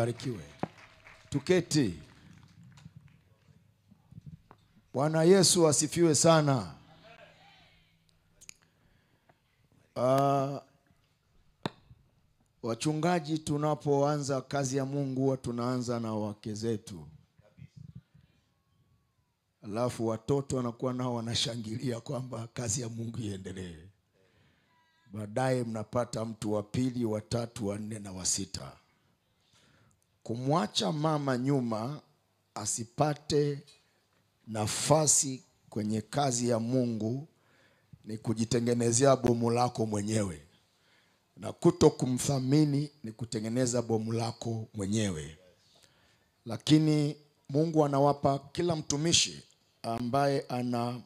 Barikiwe. Tuketi. Bwana Yesu asifiwe sana. Wachungaji tunapoanza kazi ya Mungu tunaanza na wake zetu. Alafu watoto wanakuwa nao wanashangilia kwamba kazi ya Mungu iendelee. Baadaye mnapata mtu wa pili, wa tatu, wa nne na wa sita. Kumwacha mama nyuma asipate nafasi kwenye kazi ya Mungu ni kujitengenezea bomu lako mwenyewe. Na kuto kumthamini ni kutengeneza bomu lako mwenyewe. Lakini Mungu anawapa kila mtumishi ambaye ana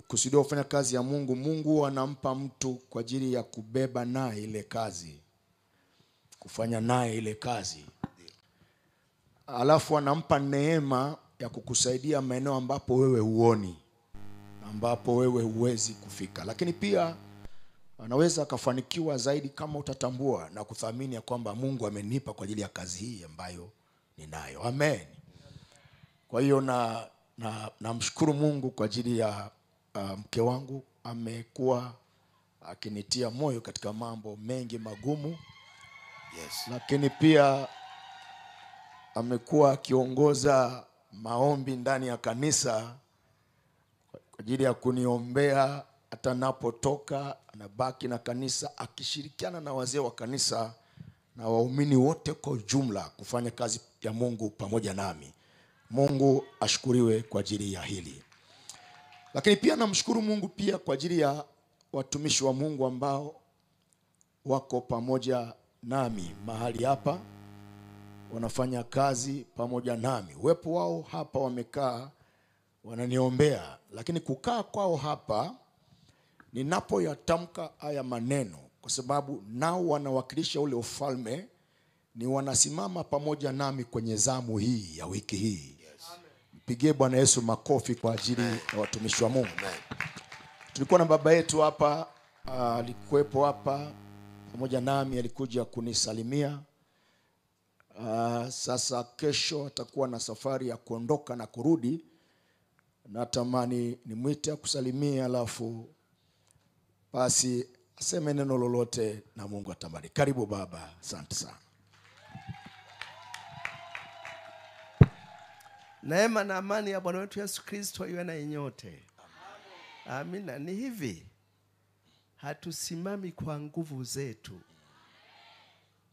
kusudia kufanya kazi ya Mungu. Mungu anampa mtu kwa ajili ya kubeba naye ile kazi, kufanya naye ile kazi. Alafu anampa neema ya kukusaidia maeneo ambapo wewe huoni, ambapo wewe huwezi kufika. Lakini pia anaweza akafanikiwa zaidi kama utatambua na kuthamini ya kwamba Mungu amenipa kwa ajili ya kazi hii ambayo ninayo. Amen. Kwa hiyo namshukuru Mungu kwa ajili ya mke wangu. Amekuwa akinitia moyo katika mambo mengi magumu. Yes. Lakini pia amekuwa akiongoza maombi ndani ya kanisa kwa ajili ya kuniombea hata napotoka. Anabaki na kanisa akishirikiana na wazee wa kanisa na waumini wote kwa ujumla kufanya kazi ya Mungu pamoja nami. Mungu ashukuriwe kwa ajili ya hili. Lakini pia namshukuru Mungu pia kwa ajili ya watumishi wa Mungu ambao wako pamoja nami mahali hapa, wanafanya kazi pamoja nami. Uwepo wao hapa, wamekaa wananiombea. Lakini kukaa kwao hapa ninapoyatamka haya maneno, kwa sababu nao wanawakilisha ule ufalme, ni wanasimama pamoja nami kwenye zamu hii ya wiki hii. Mpigie Bwana Yesu makofi kwa ajili ya watumishi wa Mungu. Tulikuwa na baba yetu hapa, alikuwepo hapa pamoja nami, alikuja kunisalimia. Sasa kesho atakuwa na safari ya kuondoka na kurudi. Natamani nimwite kusalimia, alafu basi aseme neno lolote na Mungu atabariki. Karibu baba. Asante sana. Neema na amani ya Bwana wetu Yesu Kristo iwe na nyote. Amina. Ni hivi, hatusimami kwa nguvu zetu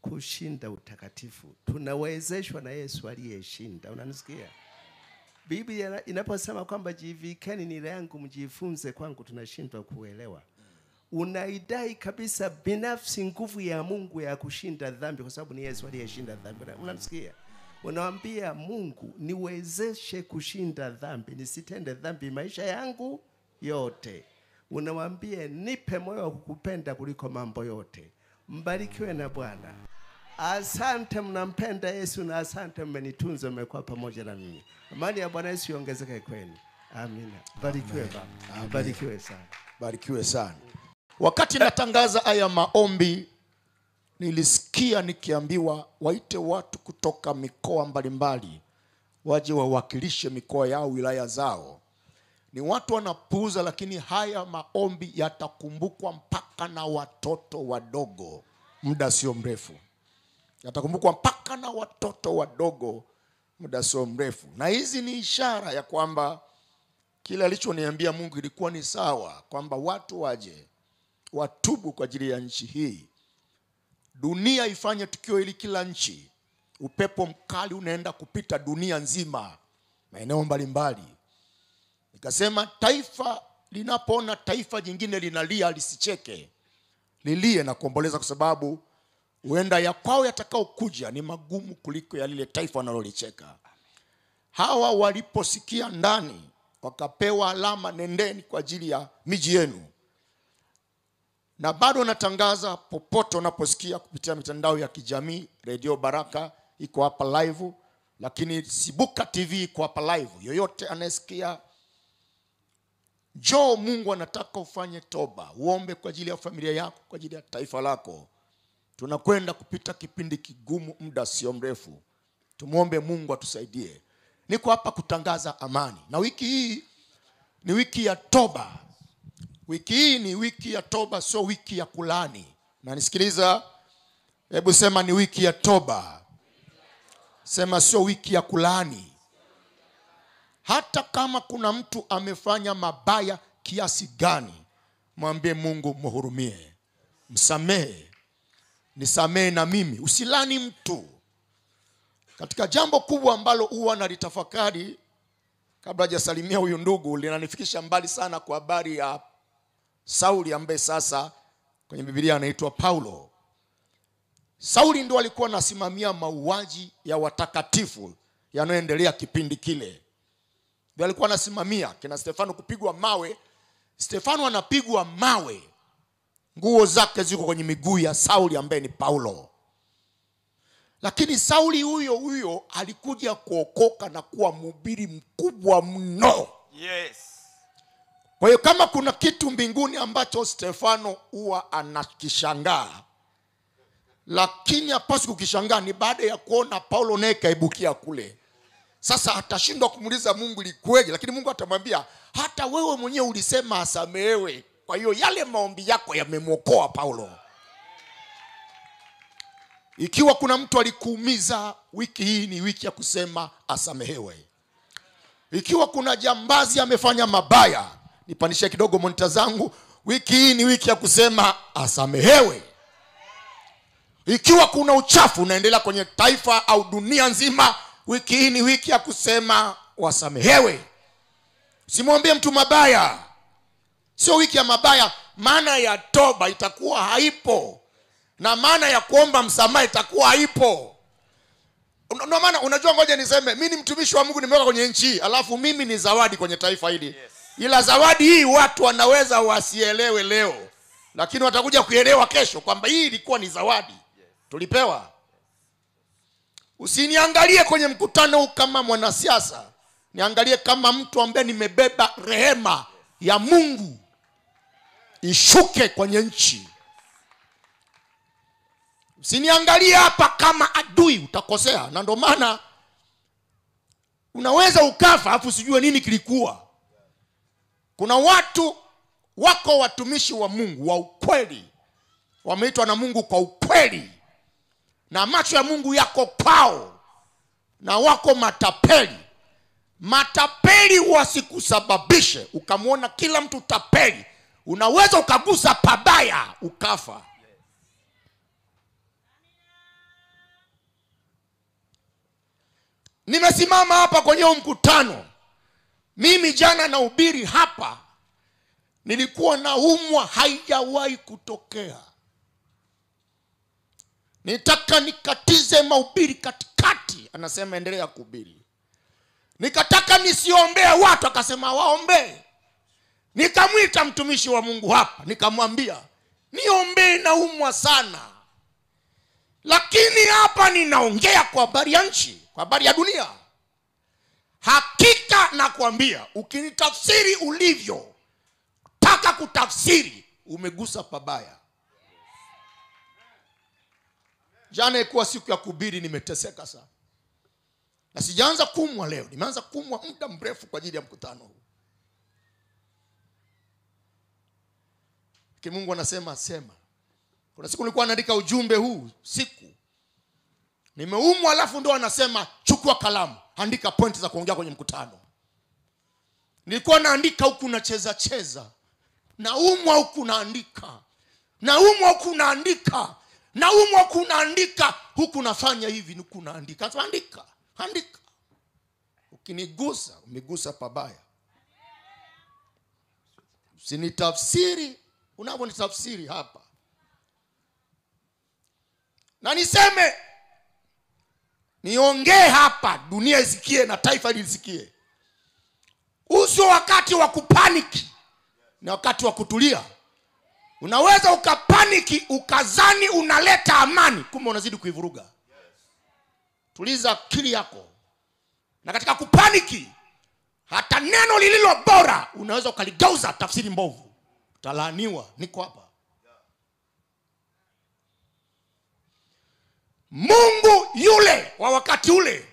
kushinda utakatifu. Tunawezeshwa na Yesu aliyeshinda. Unanisikia? Biblia inaposema kwamba jivikeni nira yangu mjifunze kwangu, tunashindwa kuelewa. Unaidai kabisa binafsi nguvu ya Mungu ya kushinda dhambi kwa sababu ni Yesu aliyeshinda dhambi. Unanisikia? Unawaambia Mungu, niwezeshe kushinda dhambi, nisitende dhambi maisha yangu yote. Unawaambia nipe moyo wa kukupenda kuliko mambo yote. Mbarikiwe na Bwana. Asante mnampenda Yesu, na asante mmenitunza, mmekuwa pamoja na mimi. Amani ya Bwana Yesu iongezeke kwenu. Amina. Barikiwe baba. Barikiwe sana. Barikiwe sana. Wakati natangaza haya maombi, nilisikia nikiambiwa waite watu kutoka mikoa mbalimbali waje wawakilishe mikoa yao, wilaya zao. Ni watu wanapuuza, lakini haya maombi yatakumbukwa mpaka na watoto wadogo muda sio mrefu. Yatakumbukwa mpaka na watoto wadogo muda sio mrefu. Na hizi ni ishara ya kwamba kile alichoniambia Mungu ilikuwa ni sawa, kwamba watu waje watubu kwa ajili ya nchi hii. Dunia ifanye tukio hili kila nchi. Upepo mkali unaenda kupita dunia nzima, maeneo mbalimbali. Nikasema taifa linapoona taifa jingine linalia lisicheke, lilie na kuomboleza, kwa sababu huenda ya kwao yatakao kuja ni magumu kuliko ya lile taifa wanalolicheka. Hawa waliposikia ndani wakapewa alama, nendeni kwa ajili ya miji yenu. Na bado natangaza popote unaposikia kupitia mitandao ya kijamii. Radio Baraka iko hapa live, lakini Sibuka TV iko hapa live. Yoyote anayesikia, Mungu anataka ufanye toba, uombe kwa ajili ya familia yako, kwa ajili ya taifa lako. Tunakwenda kupita kipindi kigumu muda sio mrefu. Tumuombe Mungu atusaidie. Niko hapa kutangaza amani. Na wiki hii ni wiki ya toba. Wiki hii ni wiki ya toba, sio wiki ya kulani. Na nisikiliza, hebu sema ni wiki ya toba. Sema sio wiki ya kulani. Hata kama kuna mtu amefanya mabaya kiasi gani, mwambie Mungu mhurumie. Msamehe. Nisamehe na mimi. Usilani mtu. Katika jambo kubwa ambalo huwa nalitafakari kabla hajasalimia huyu ndugu, linanifikisha mbali sana kwa habari ya Sauli ambaye sasa kwenye Biblia anaitwa Paulo. Sauli ndo alikuwa anasimamia mauaji ya watakatifu yanayoendelea kipindi kile. Ndio alikuwa anasimamia kina Stefano kupigwa mawe. Stefano anapigwa mawe, nguo zake ziko kwenye miguu ya Sauli ambaye ni Paulo. Lakini Sauli huyo alikuja kuokoka na kuwa mhubiri mkubwa mno. Yes. Kwa hiyo kama kuna kitu mbinguni ambacho Stefano huwa anakishangaa, lakini hapaswi kukishangaa, ni baada ya kuona Paulo naye kaibukia kule. Sasa atashindwa kumuuliza Mungu likweje, lakini Mungu atamwambia hata wewe mwenyewe ulisema asamehewe. Kwa hiyo yale maombi yako yamemwokoa Paulo. Ikiwa kuna mtu alikuumiza, wiki hii ni wiki ya kusema asamehewe. Ikiwa kuna jambazi amefanya mabaya, nipandishe kidogo monitor zangu, wiki hii ni wiki ya kusema asamehewe. Ikiwa kuna uchafu unaendelea kwenye taifa au dunia nzima, wiki hii ni wiki ya kusema wasamehewe. Simwambie mtu mabaya. Sio wiki ya mabaya, maana ya toba itakuwa haipo. Na maana ya kuomba msamaha itakuwa haipo. Ndio maana unajua, ngoja niseme, mimi ni mtumishi wa Mungu, nimeweka kwenye nchi hii, alafu mimi ni zawadi kwenye taifa hili. Yes. Ila zawadi hii watu wanaweza wasielewe leo, lakini watakuja kuelewa kesho kwamba hii ilikuwa ni zawadi tulipewa. Usiniangalie kwenye mkutano huu kama mwanasiasa, niangalie kama mtu ambaye nimebeba rehema ya Mungu ishuke kwenye nchi. Usiniangalie hapa kama adui, utakosea. Na ndio maana unaweza ukafa afu usijue nini kilikuwa. Kuna watu wako watumishi wa Mungu wa ukweli, wameitwa na Mungu kwa ukweli, na macho ya Mungu yako kwao, na wako matapeli. Matapeli wasikusababishe ukamwona kila mtu tapeli. Unaweza ukagusa pabaya ukafa. Nimesimama hapa kwenye mkutano. Mimi jana nahubiri hapa, nilikuwa naumwa, haijawahi kutokea. Nitaka nikatize mahubiri katikati, anasema endelea kuhubiri. Nikataka nisiombee watu, akasema waombee. Nikamwita mtumishi wa Mungu hapa, nikamwambia niombee, naumwa sana. Lakini hapa ninaongea kwa habari ya nchi, kwa habari ya dunia. Hakika nakwambia, ukinitafsiri ulivyo taka kutafsiri, umegusa pabaya. Jana ilikuwa siku ya kuhubiri, nimeteseka sana. Na sijaanza kumwa leo, nimeanza kumwa muda mrefu kwa ajili ya mkutano huu. Mungu anasema sema. Kuna siku nilikuwa naandika ujumbe huu, siku nimeumwa, alafu ndo anasema chukua kalamu, andika pointi za kuongea kwenye mkutano. Nilikuwa naandika huku nacheza cheza. Naumwa huku naandika. Naumwa huku naandika. Naumwa huku naandika. Huku nafanya hivi huku naandika. Andika, andika. Ukinigusa, umegusa pabaya. Usinitafsiri unavyonitafsiri hapa. Na niseme, niongee hapa, dunia isikie na taifa lisikie. Usio wakati wa kupaniki, na wakati wa kutulia. Unaweza ukapaniki ukazani unaleta amani, kumbe unazidi kuivuruga. Tuliza akili yako. Na katika kupaniki, hata neno lililo bora unaweza ukaligeuza tafsiri mbovu. Utalaaniwa. Niko hapa. Mungu yule wa wakati ule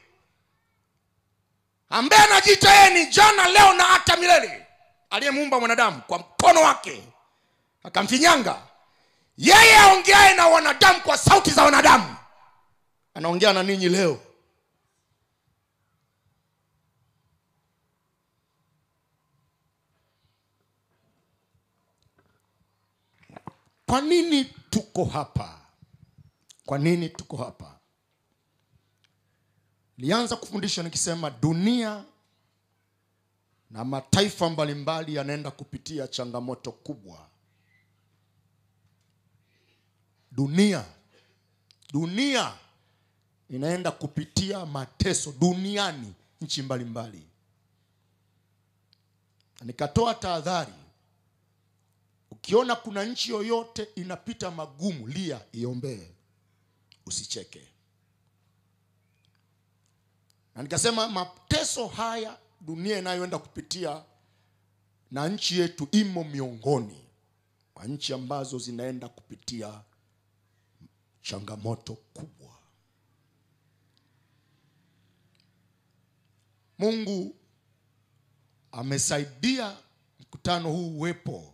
ambaye anajiita yeye ni jana, leo na hata milele, aliyemuumba mwanadamu kwa mkono wake akamfinyanga, yeye aongeaye na wanadamu kwa sauti za wanadamu, anaongea na ninyi leo. Kwa nini tuko hapa? Kwa nini tuko hapa? Nilianza kufundisha nikisema dunia na mataifa mbalimbali yanaenda kupitia changamoto kubwa. Dunia inaenda kupitia mateso duniani, nchi mbalimbali. Nikatoa tahadhari, ukiona kuna nchi yoyote inapita magumu, lia, iombee, usicheke. Na nikasema mateso haya dunia inayoenda kupitia, na nchi yetu imo miongoni mwa nchi ambazo zinaenda kupitia changamoto kubwa. Mungu amesaidia mkutano huu uwepo.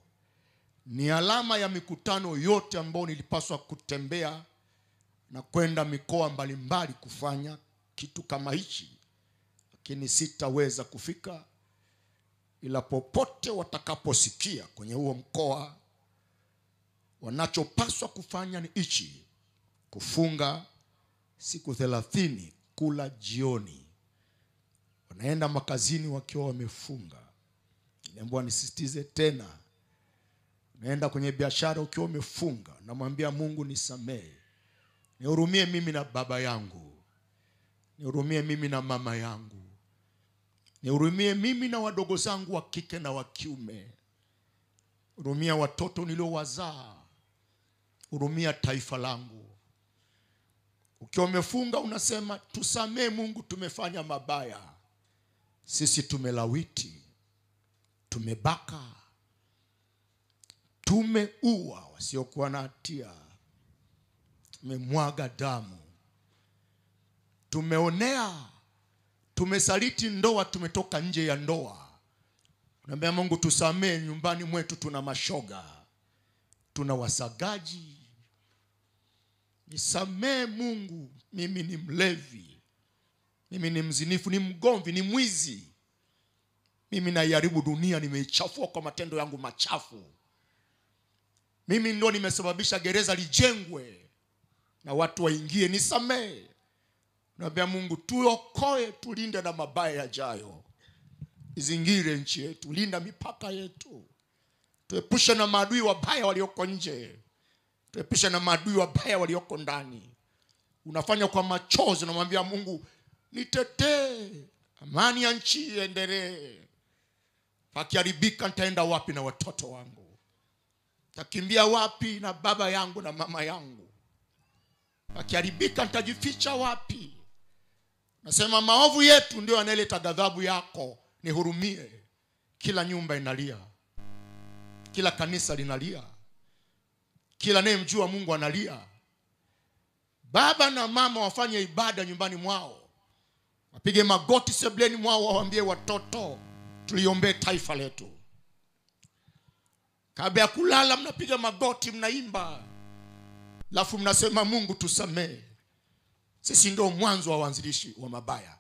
Ni alama ya mikutano yote ambayo nilipaswa kutembea na kwenda mikoa mbalimbali kufanya kitu kama hichi, lakini sitaweza kufika. Ila popote watakaposikia kwenye huo mkoa, wanachopaswa kufanya ni hichi: kufunga siku 30, kula jioni. Wanaenda makazini wakiwa wamefunga. Niambiwa nisisitize tena, naenda kwenye biashara ukiwa umefunga, namwambia Mungu nisamehe, nihurumie mimi na baba yangu, nihurumie mimi na mama yangu, nihurumie mimi na wadogo zangu wa kike na wa kiume, hurumia watoto niliowazaa, hurumia taifa langu. Ukiwa umefunga unasema tusamehe Mungu, tumefanya mabaya, sisi tumelawiti, tumebaka, tumeua wasiokuwa na hatia, tumemwaga damu, tumeonea, tumesaliti ndoa, tumetoka nje ya ndoa. Naambia Mungu tusamehe, nyumbani mwetu tuna mashoga, tuna wasagaji. Nisamehe Mungu, mimi ni mlevi, mimi ni mzinifu, ni mgomvi, ni mwizi. Mimi naiharibu dunia, nimeichafua kwa matendo yangu machafu. Mimi ndo nimesababisha gereza lijengwe na watu waingie. Nisamehe. Naambia Mungu tuokoe, tulinde na mabaya yajayo. Izingire nchi yetu, linda mipaka yetu. Tuepushe na maadui wabaya walioko nje, tuepushe na maadui wabaya walioko ndani. Unafanya kwa machozi, unamwambia Mungu nitetee, amani ya nchi iendelee. Pakiharibika nitaenda wapi na watoto wangu? Takimbia wapi na baba yangu na mama yangu? Pakiharibika nitajificha wapi? Nasema maovu yetu ndio yanaleta ghadhabu yako, nihurumie. Kila nyumba inalia, kila kanisa linalia, kila anayemjua Mungu analia. Baba na mama wafanye ibada nyumbani mwao, wapige magoti sebuleni mwao, waambie watoto tuliombee taifa letu. Kabla ya kulala mnapiga magoti, mnaimba, alafu mnasema Mungu tusamehe. Sisi ndio mwanzo wa waanzilishi wa mabaya.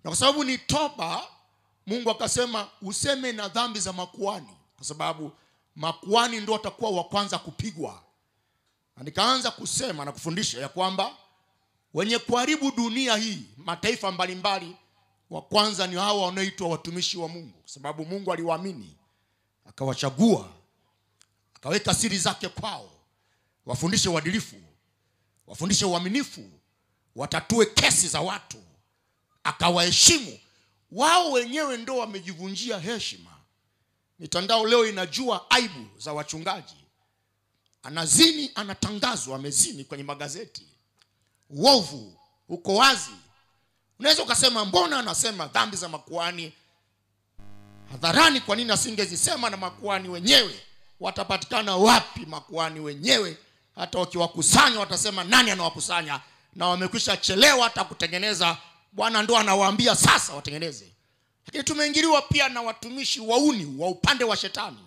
Na kwa sababu ni toba, Mungu akasema useme na dhambi za makuhani, kwa sababu makuhani ndio watakuwa wa kwanza kupigwa. Na nikaanza kusema na kufundisha ya kwamba wenye kuharibu dunia hii, mataifa mbalimbali, wa kwanza ni hao wanaoitwa watumishi wa Mungu, kwa sababu Mungu aliwaamini, akawachagua, akaweka siri zake kwao, wafundishe uadilifu, wafundishe uaminifu, watatue kesi za watu, akawaheshimu. Wao wenyewe ndio wamejivunjia heshima. Mitandao leo inajua aibu za wachungaji. Anazini, anatangazwa amezini kwenye magazeti. Uovu uko wazi. Unaweza ukasema mbona anasema dhambi za makuhani hadharani, kwa nini asingezisema na makuhani wenyewe? Watapatikana wapi makuhani wenyewe? Hata wakiwakusanya watasema nani anawakusanya? na wamekwisha chelewa hata kutengeneza. Bwana ndo anawaambia sasa watengeneze. Lakini tumeingiliwa pia na watumishi wauni wa upande wa shetani.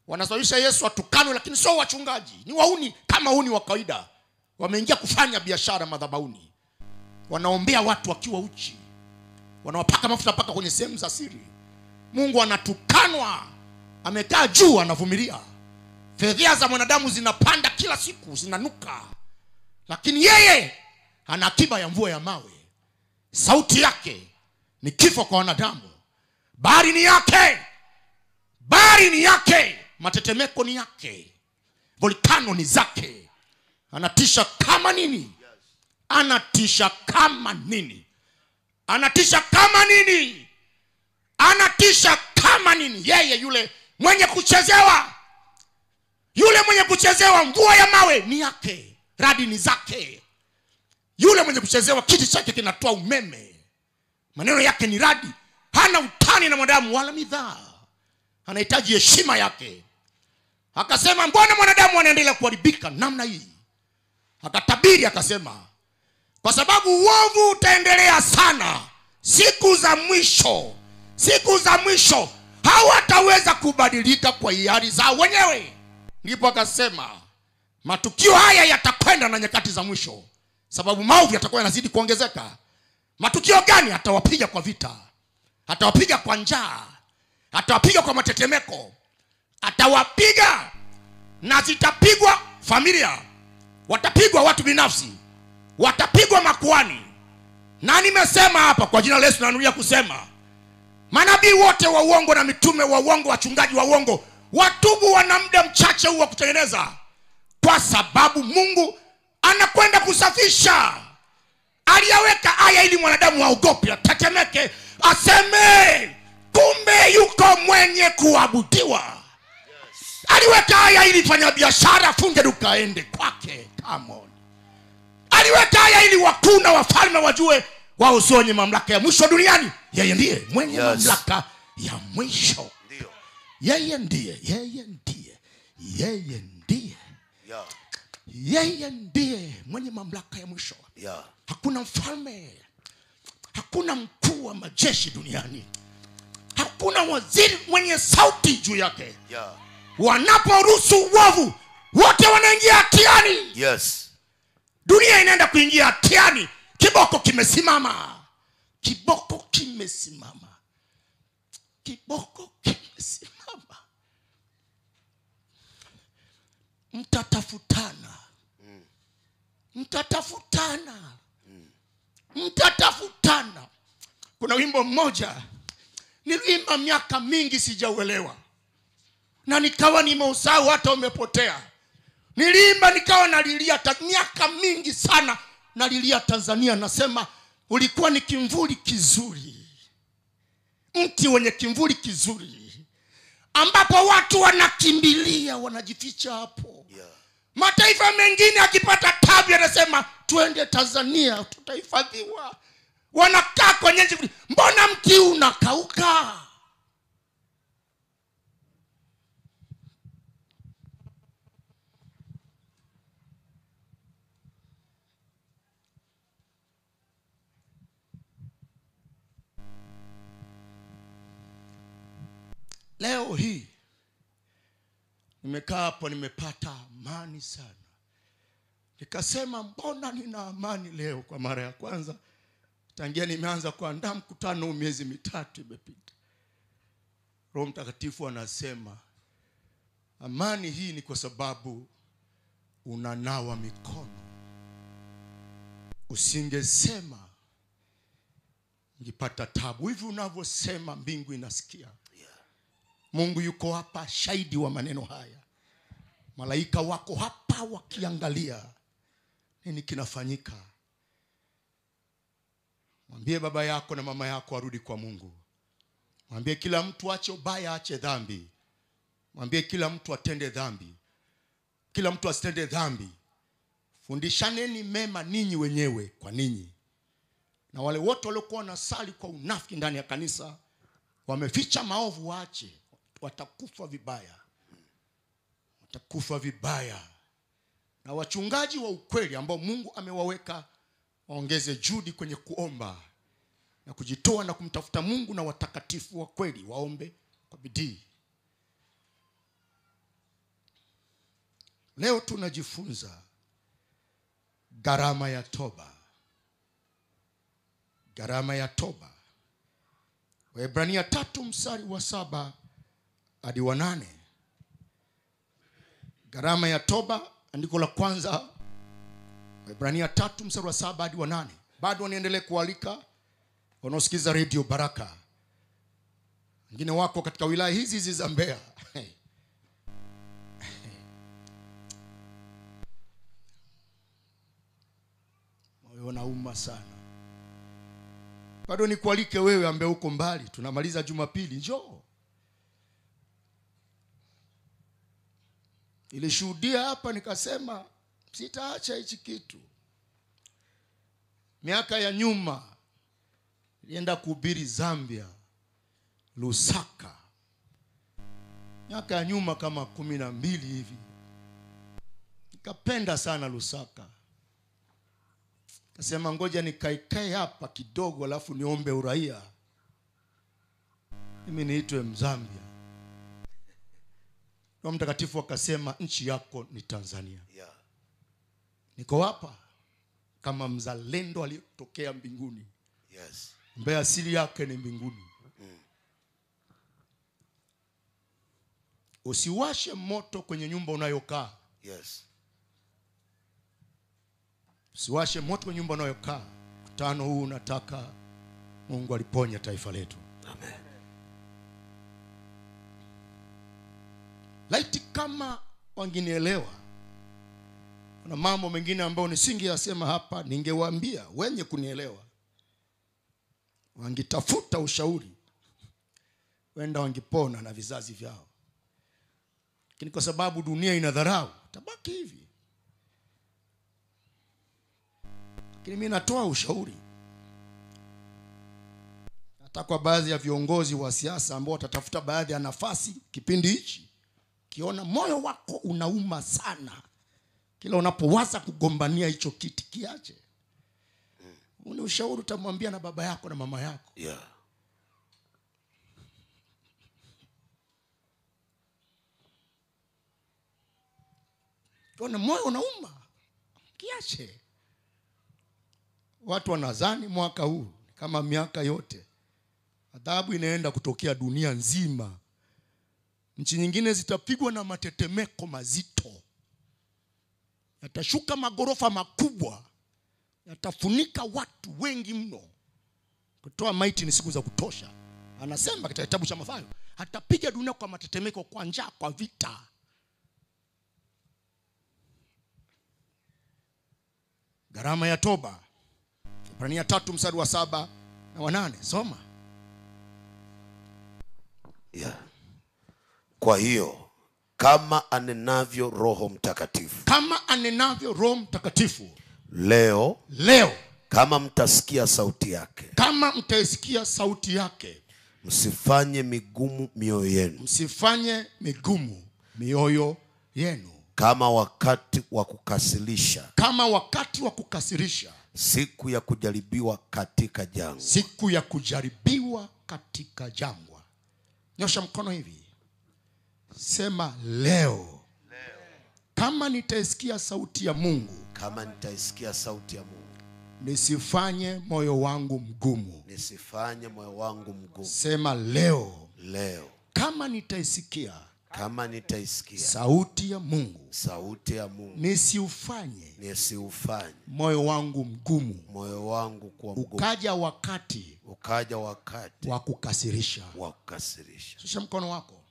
Wanasababisha Yesu atukanwe, lakini sio wachungaji. Ni wauni kama wauni wa kawaida. Wameingia kufanya biashara madhabahuni. Wanaombea watu wakiwa uchi. Wanawapaka mafuta paka kwenye sehemu za siri. Mungu anatukanwa. Amekaa juu anavumilia. Fedhea za mwanadamu zinapanda kila siku, zinanuka. Lakini yeye ana akiba ya mvua ya mawe. Sauti yake ni kifo kwa wanadamu. Bahari ni yake. Bahari ni yake. Matetemeko ni yake. Volkano ni zake. Anatisha kama nini? Anatisha kama nini? Anatisha kama nini? Anatisha kama nini? Yeye yule mwenye kuchezewa. Yule mwenye kuchezewa, mvua ya mawe ni yake. Radi ni zake. Yule mwenye kuchezewa, kiti chake kinatoa umeme. Maneno yake ni radi. Hana utani na mwanadamu wala midhaa. Anahitaji heshima yake. Akasema mbona mwanadamu anaendelea kuharibika namna hii? Akatabiri akasema, kwa sababu uovu utaendelea sana, siku za mwisho hawataweza kubadilika kwa hiari zao wenyewe. Ndipo akasema matukio haya yatakwenda na nyakati za mwisho, sababu maovu yatakuwa yanazidi kuongezeka. Matukio gani? Atawapiga kwa vita, atawapiga kwa njaa, atawapiga kwa matetemeko, atawapiga na zitapigwa familia, watapigwa watu binafsi, watapigwa makuhani. Na nimesema hapa kwa jina la Yesu, nanuia kusema manabii wote wa uongo na mitume wa uongo, wachungaji wa uongo, watubu, wana muda mchache huu wa kutengeneza, kwa sababu Mungu anakwenda kusafisha. Aliyaweka aya ili mwanadamu aogope, atetemeke, aseme kumbe yuko mwenye kuabudiwa. Aliweka aya ili fanya biashara funge duka aende kwake. Come on. Aliweka aya ili wakuu na wafalme wajue wao sio wenye mamlaka ya mwisho duniani. Yeye ndiye mwenye mamlaka ya mwisho. Ndio. Yeye ndiye mwenye mamlaka ya mwisho. Hakuna mfalme, hakuna mkuu wa majeshi duniani, hakuna waziri mwenye sauti juu yake. Wanaporuhusu uovu, wote wanaingia hatiani. Dunia inaenda kuingia hatiani. Kiboko kimesimama. Mtatafutana. Kuna wimbo mmoja niliimba miaka mingi sijauelewa, na nikawa nimeusahau hata umepotea. Niliimba nikawa nalilia miaka mingi sana, nalilia Tanzania, nasema ulikuwa ni kimvuli kizuri, mti wenye kimvuli kizuri, ambapo watu wanakimbilia, wanajificha hapo. Mataifa mengine akipata tabu yanasema tuende Tanzania tutahifadhiwa. Wanakaa kwenye nchi. Mbona mti unakauka? Leo hii nimekaa hapo, nimepata amani sana. Nikasema mbona nina amani leo kwa mara ya kwanza tangia nimeanza kuandaa mkutano miezi mitatu imepita. Roho Mtakatifu anasema amani hii ni kwa sababu unanawa mikono. Usingesema ngipata tabu. Hivi unavyosema mbingu inasikia. Mungu yuko hapa shahidi wa maneno haya. Malaika wako hapa wakiangalia nini kinafanyika. Mwambie baba yako na mama yako arudi kwa Mungu. Mwambie kila mtu ache ubaya, ache dhambi. Mwambie kila mtu atende dhambi, kila mtu asitende dhambi. Fundishaneni mema ninyi wenyewe kwa ninyi. Na wale wote waliokuwa wanasali kwa unafiki ndani ya kanisa, wameficha maovu, waache. Watakufa vibaya. Watakufa vibaya. Na wachungaji wa ukweli ambao Mungu amewaweka waongeze juhudi kwenye kuomba na kujitoa na kumtafuta Mungu, na watakatifu wa kweli waombe kwa bidii. Leo tunajifunza gharama ya toba. Gharama ya toba. Waebrania 3 mstari wa 7 hadi wa 8. Gharama ya toba, andiko la kwanza, Waebrania 3 mstari wa 7 hadi wa 8. Bado niendelee kualika wanaosikiza Radio Baraka, wengine wako katika wilaya hizi za Mbeya. Moyo unauma sana. Bado nikualike wewe ambaye uko mbali, tunamaliza Jumapili, njoo. Nilishuhudia hapa nikasema sitaacha hichi kitu. Miaka ya nyuma nilienda kuhubiri Zambia, Lusaka. Miaka ya nyuma kama 12 hivi. Nikapenda sana Lusaka. Kasema ngoja nikaikae hapa kidogo alafu niombe uraia, mimi niitwe Mzambia. Roho Mtakatifu akasema nchi yako ni Tanzania. Yeah. Niko hapa kama mzalendo aliyotokea mbinguni. Yes. Ambaye asili yake ni mbinguni. Usiwashe moto kwenye nyumba unayokaa. Yes. Usiwashe moto kwenye nyumba unayokaa. Mkutano huu nataka Mungu aliponya taifa letu. Amen. Laiti kama wangenielewa, kuna mambo mengine ambayo nisingeyasema hapa, ningewaambia wenye kunielewa. Wangitafuta ushauri, wenda wangepona na vizazi vyao. Lakini kwa sababu dunia inadharau, tabaki hivi. Lakini mimi natoa ushauri. Hata kwa baadhi ya viongozi wa siasa ambao watatafuta baadhi ya nafasi kipindi hichi, kiona moyo wako unauma sana kila unapowaza kugombania hicho kiti, kiache. Una ushauri utamwambia na baba yako na mama yako. Yeah. Kiona moyo unauma, kiache. Watu wanadhani mwaka huu kama miaka yote adhabu inaenda kutokea dunia nzima. Nchi nyingine zitapigwa na matetemeko mazito. Yatashuka magorofa makubwa. Yatafunika watu wengi mno. Kutoa maiti ni siku za kutosha. Anasema katika kitabu cha Mathayo, hatapiga dunia kwa matetemeko, kwa njaa, kwa vita. Gharama ya toba. Waebrania 3 mstari wa 7 na wa 8. Soma. Yeah. Kwa hiyo kama anenavyo Roho Mtakatifu. Kama anenavyo Roho Mtakatifu. Leo kama mtasikia sauti yake. Kama mtaisikia sauti yake. Msifanye migumu mioyo yenu. Msifanye migumu mioyo yenu. Kama wakati wa kukasirisha. Kama wakati wa kukasirisha. Siku ya kujaribiwa katika jangwa. Siku ya kujaribiwa katika jangwa. Nyosha mkono hivi. Sema leo. Kama nitaisikia sauti ya Mungu. Kama nitaisikia sauti ya Mungu. Nisifanye moyo wangu mgumu. Nisifanye moyo wangu mgumu. Sema leo. Kama nitaisikia. Kama nitaisikia sauti ya Mungu. Sauti ya Mungu. Nisiufanye moyo wangu mgumu. Moyo wangu kuwa mgumu. Ukaja wakati wa kukasirisha. Shusha mkono wako.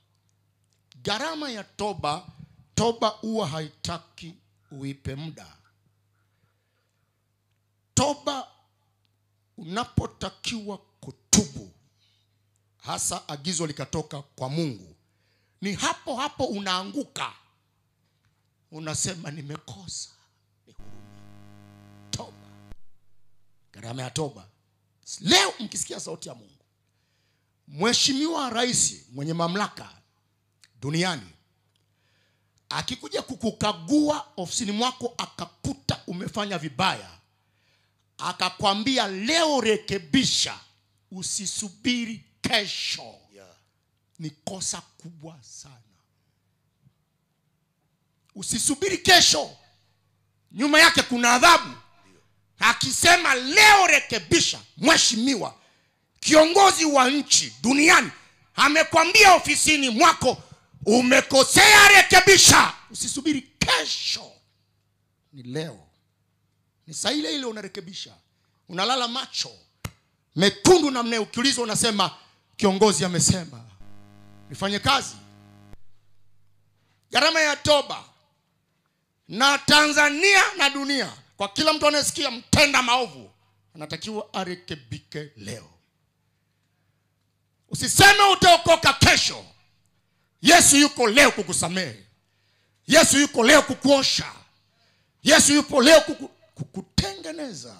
Gharama ya toba. Toba huwa haitaki uipe muda. Toba unapotakiwa kutubu, hasa agizo likatoka kwa Mungu, ni hapo hapo unaanguka. Unasema nimekosa, nihurumie. Toba. Gharama ya toba. Leo mkisikia sauti ya Mungu, Mheshimiwa Rais mwenye mamlaka duniani akikuja kukukagua ofisini mwako akakuta umefanya vibaya, akakwambia leo rekebisha, usisubiri kesho, ni kosa kubwa sana. Usisubiri kesho, nyuma yake kuna adhabu. Akisema leo rekebisha, mheshimiwa kiongozi wa nchi duniani amekwambia ofisini mwako umekosea, rekebisha, usisubiri kesho, ni leo, ni saa ile ile unarekebisha. Unalala macho mekundu na mne, ukiulizwa unasema kiongozi amesema nifanye kazi. Gharama ya toba na Tanzania na dunia, kwa kila mtu anayesikia mtenda maovu anatakiwa arekebike leo. Usiseme utaokoka kesho. Yesu yuko leo kukusamehe. Yesu yuko leo kukuosha. Yesu yupo leo kukutengeneza.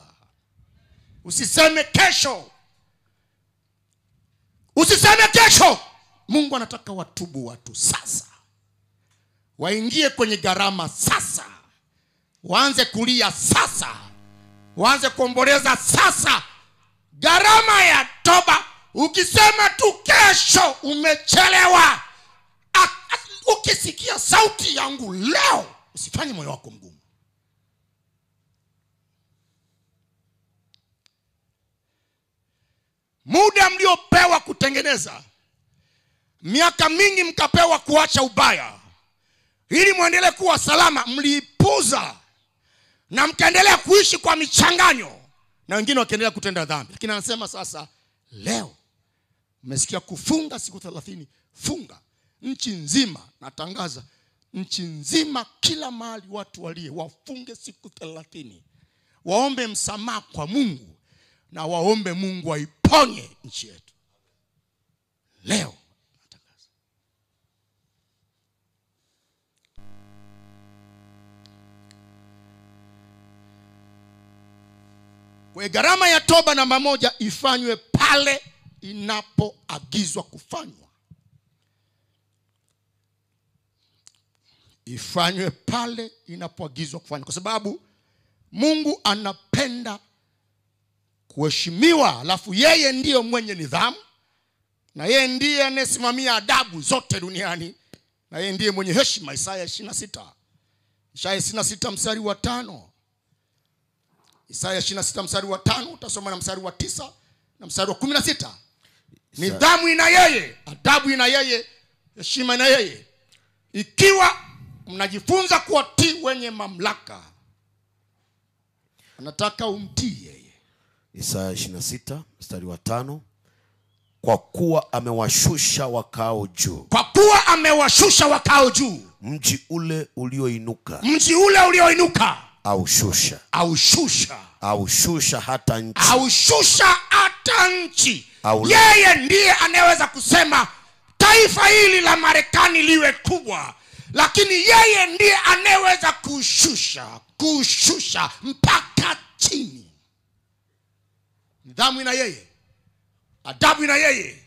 Usiseme kesho. Usiseme kesho. Mungu anataka watubu watu sasa. Waingie kwenye gharama sasa. Waanze kulia sasa. Waanze kuomboleza sasa. Gharama ya toba. Ukisema tu kesho umechelewa. Ukisikia sauti yangu leo, usifanye moyo wako mgumu. Muda mliopewa kutengeneza, miaka mingi mkapewa kuacha ubaya ili muendelee kuwa salama, mliipuza na mkaendelea kuishi kwa michanganyo, na wengine wakaendelea kutenda dhambi. Lakini anasema sasa leo umesikia kufunga siku 30, funga. Nchi nzima natangaza, nchi nzima kila mahali watu walie wafunge siku 30. Waombe msamaha kwa Mungu na waombe Mungu aiponye nchi yetu. Leo natangaza. Kwa gharama ya toba namba 1 ifanywe pale inapoagizwa kufanywa. Ifanywe pale inapoagizwa kufanywa, kwa sababu Mungu anapenda kuheshimiwa. Alafu yeye ndiyo mwenye nidhamu, na yeye ndiye anayesimamia adabu zote duniani, na yeye ndiye mwenye heshima. Isaya 26. Isaya 26 mstari wa 5. Isaya 26 mstari wa 5, utasoma na mstari wa 9 na mstari wa 16. Nidhamu ina yeye, adabu ina yeye, heshima ina yeye. Ikiwa mnajifunza kuwatii wenye mamlaka, anataka umtii yeye. Isaya 26 mstari wa 5. Kwa kuwa amewashusha wakao juu. Kwa kuwa amewashusha wakao juu. Mji ule ulioinuka. Mji ule ulioinuka. Aushusha. Aushusha. Aushusha hata nchi. Aushusha hata nchi. Yeye ndiye anayeweza kusema taifa hili la Marekani liwe kubwa. Lakini yeye ndiye anayeweza kushusha mpaka chini. Nidhamu ina yeye, adabu ina yeye,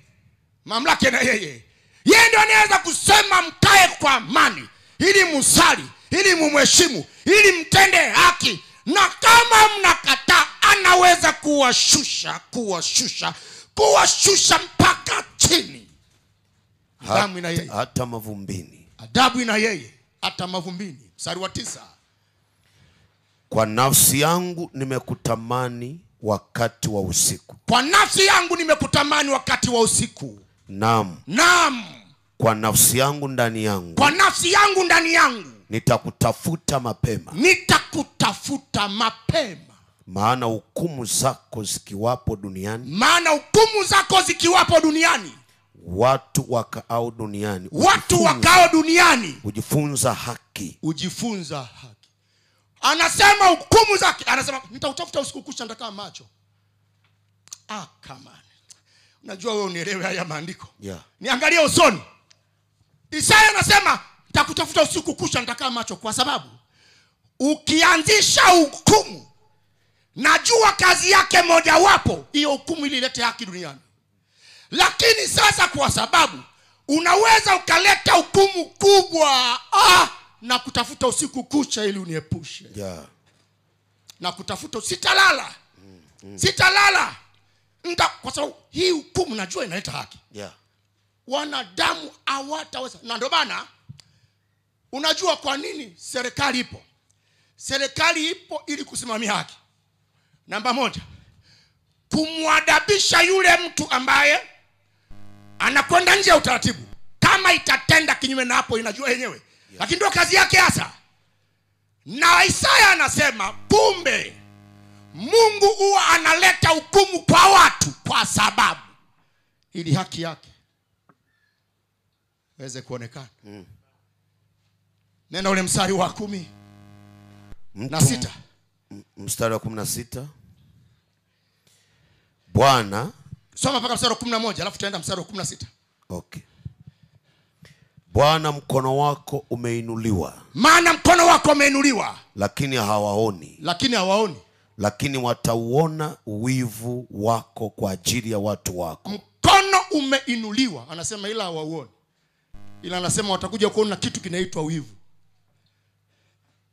mamlaka ina yeye. Yeye ndiye anayeweza kusema mkae kwa amani, ili musali, ili mumheshimu, ili mtende haki. Na kama mnakataa, anaweza kuwashusha mpaka chini. Nidhamu ina yeye, hata mavumbini. Adabu ina yeye, hata mavumbini. Mstari wa 9. Kwa nafsi yangu nimekutamani wakati wa usiku. Kwa nafsi yangu nimekutamani wakati wa usiku. Naam. Naam. Kwa nafsi yangu ndani yangu. Kwa nafsi yangu ndani yangu. Nitakutafuta mapema. Nitakutafuta mapema. Maana hukumu zako zikiwapo duniani. Maana hukumu zako zikiwapo duniani. Watu wakaao duniani. Watu wakao duniani. Ujifunza haki. Ujifunza haki. Anasema hukumu zake. Anasema nitautafuta usiku kucha nitakaa macho. Come on. Unajua wewe unielewe haya maandiko. Yeah. Niangalie usoni. Isaya anasema nitakutafuta usiku kucha nitakaa macho, kwa sababu ukianzisha hukumu, najua kazi yake moja wapo hiyo hukumu ililete haki duniani. Lakini sasa kwa sababu unaweza ukaleta hukumu kubwa na kutafuta usiku kucha ili uniepushe. Yeah. Na kutafuta sitalala. Sitalala. Kwa sababu hii hukumu najua inaleta haki. Yeah. Wanadamu hawataweza. Na ndio maana unajua kwa nini serikali ipo? Serikali ipo ili kusimamia haki. Namba 1, kumwadabisha yule mtu ambaye anakwenda nje ya utaratibu. Kama itatenda kinyume na hapo inajua yenyewe. Yeah. Lakini ndio kazi yake hasa. Na Isaya anasema kumbe Mungu huwa analeta hukumu kwa watu kwa sababu ili haki yake iweze kuonekana. Nenda ule mstari wa 16. Mstari wa 16. Bwana, soma mpaka mstari wa 11 alafu tutaenda mstari wa 16. Okay. Bwana, mkono wako umeinuliwa. Maana mkono wako umeinuliwa. Lakini hawaoni. Lakini watauona wivu wako kwa ajili ya watu wako. Mkono umeinuliwa. Anasema ila hawauoni. Ila anasema watakuja kuona kitu kinaitwa wivu.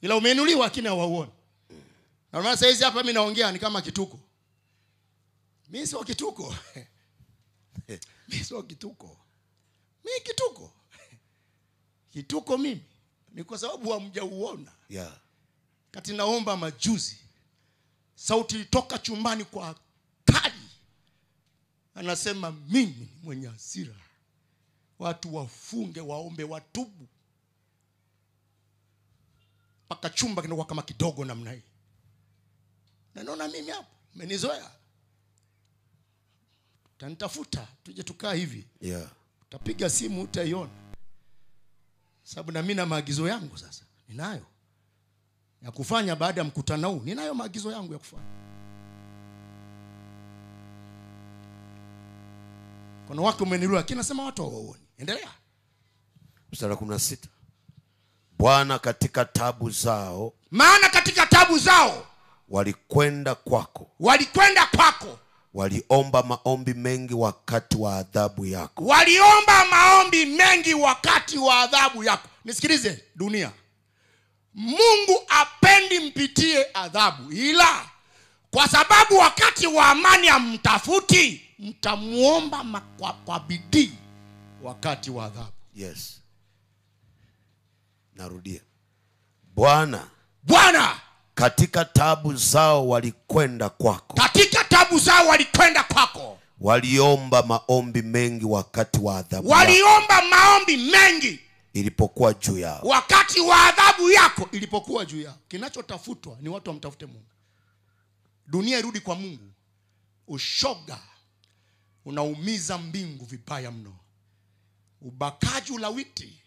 Ila umeinuliwa lakini hawauoni. Na maana sasa hizi hapa mimi naongea ni kama kituko. Mimi sio kituko. Mimi sio kituko. Mimi kituko. Kituko mimi ni kwa sababu hamjauona. Yeah. Kati naomba majuzi sauti ilitoka chumbani kwa kali. Anasema mimi ni mwenye hasira. Watu wafunge, waombe, watubu. Paka chumba kinakuwa kama kidogo namna hii. Na naona mimi hapo mmenizoea. Tanitafuta tuje tukaa hivi. Yeah. Utapiga simu utaiona. Sababu na mimi na maagizo yangu sasa. Ninayo. Ya kufanya baada ya mkutano huu. Ninayo maagizo yangu ya kufanya. Kuna watu umenirudia lakini nasema watu hawaoni. Endelea. Mstari wa 16. Bwana, katika tabu zao. Maana katika tabu zao walikwenda kwako. Waliomba maombi mengi wakati wa adhabu yako. Nisikilize dunia. Mungu apendi mpitie adhabu. Ila kwa sababu wakati wa amani hamtafuti, mtamuomba kwa bidii wakati wa adhabu. Yes. Narudia. Bwana, katika tabu zao walikwenda kwako. Waliomba maombi mengi wakati wa adhabu ilipokuwa juu yao. Wakati wa adhabu yako ilipokuwa juu yao. Kinachotafutwa ni watu wamtafute Mungu. Dunia irudi kwa Mungu. Ushoga unaumiza mbingu vibaya mno. Ubakaji, ulawiti,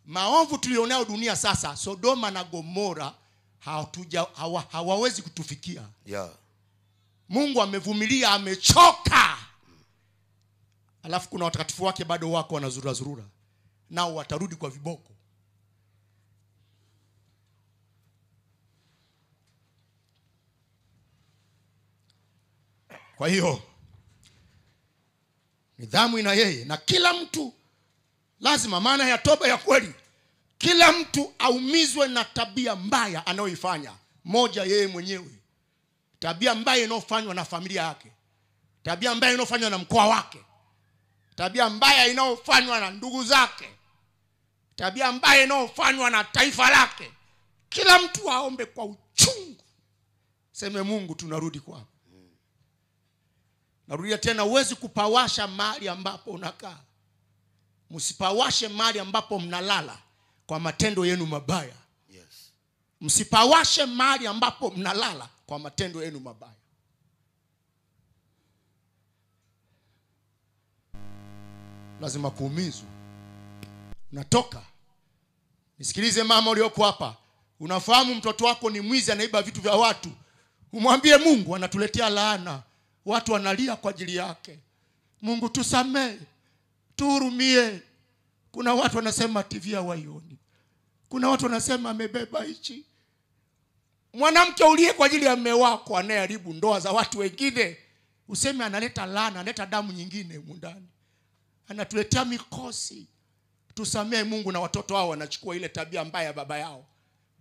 maovu tulionao dunia sasa, Sodoma na Gomora hawawezi kutufikia. Yeah. Mungu amevumilia, amechoka. Alafu kuna watakatifu wake bado wako wanazurura. Nao watarudi kwa viboko. Kwa hiyo nidhamu ina yeye, na kila mtu lazima, maana ya toba ya kweli, kila mtu aumizwe na tabia mbaya anayoifanya. Moja, yeye mwenyewe. Tabia mbaya inayofanywa na familia yake. Tabia mbaya inayofanywa na mkoa wake. Tabia mbaya inayofanywa na ndugu zake. Tabia mbaya inayofanywa na taifa lake. Kila mtu aombe kwa uchungu. Seme Mungu, tunarudi kwako. Narudia tena, huwezi kupawasha mahali ambapo unakaa. Msipawashe mahali ambapo mnalala kwa matendo yenu mabaya. Yes. Msipawashe mahali ambapo mnalala kwa matendo yenu mabaya. Lazima kuumizwa. Unatoka. Nisikilize mama ulioko hapa. Unafahamu mtoto wako ni mwizi, anaiba vitu vya watu. Umwambie Mungu, anatuletea laana. Watu wanalia kwa ajili yake. Mungu tusamee. Tuhurumie. Kuna watu wanasema TV hawaioni. Kuna watu wanasema amebeba hichi. Mwanamke ulie kwa ajili ya mume wako anayeharibu ndoa za watu wengine, useme analeta laana, analeta damu nyingine mundani. Anatuletea mikosi. Tusamee Mungu, na watoto wao wanachukua ile tabia mbaya ya baba yao.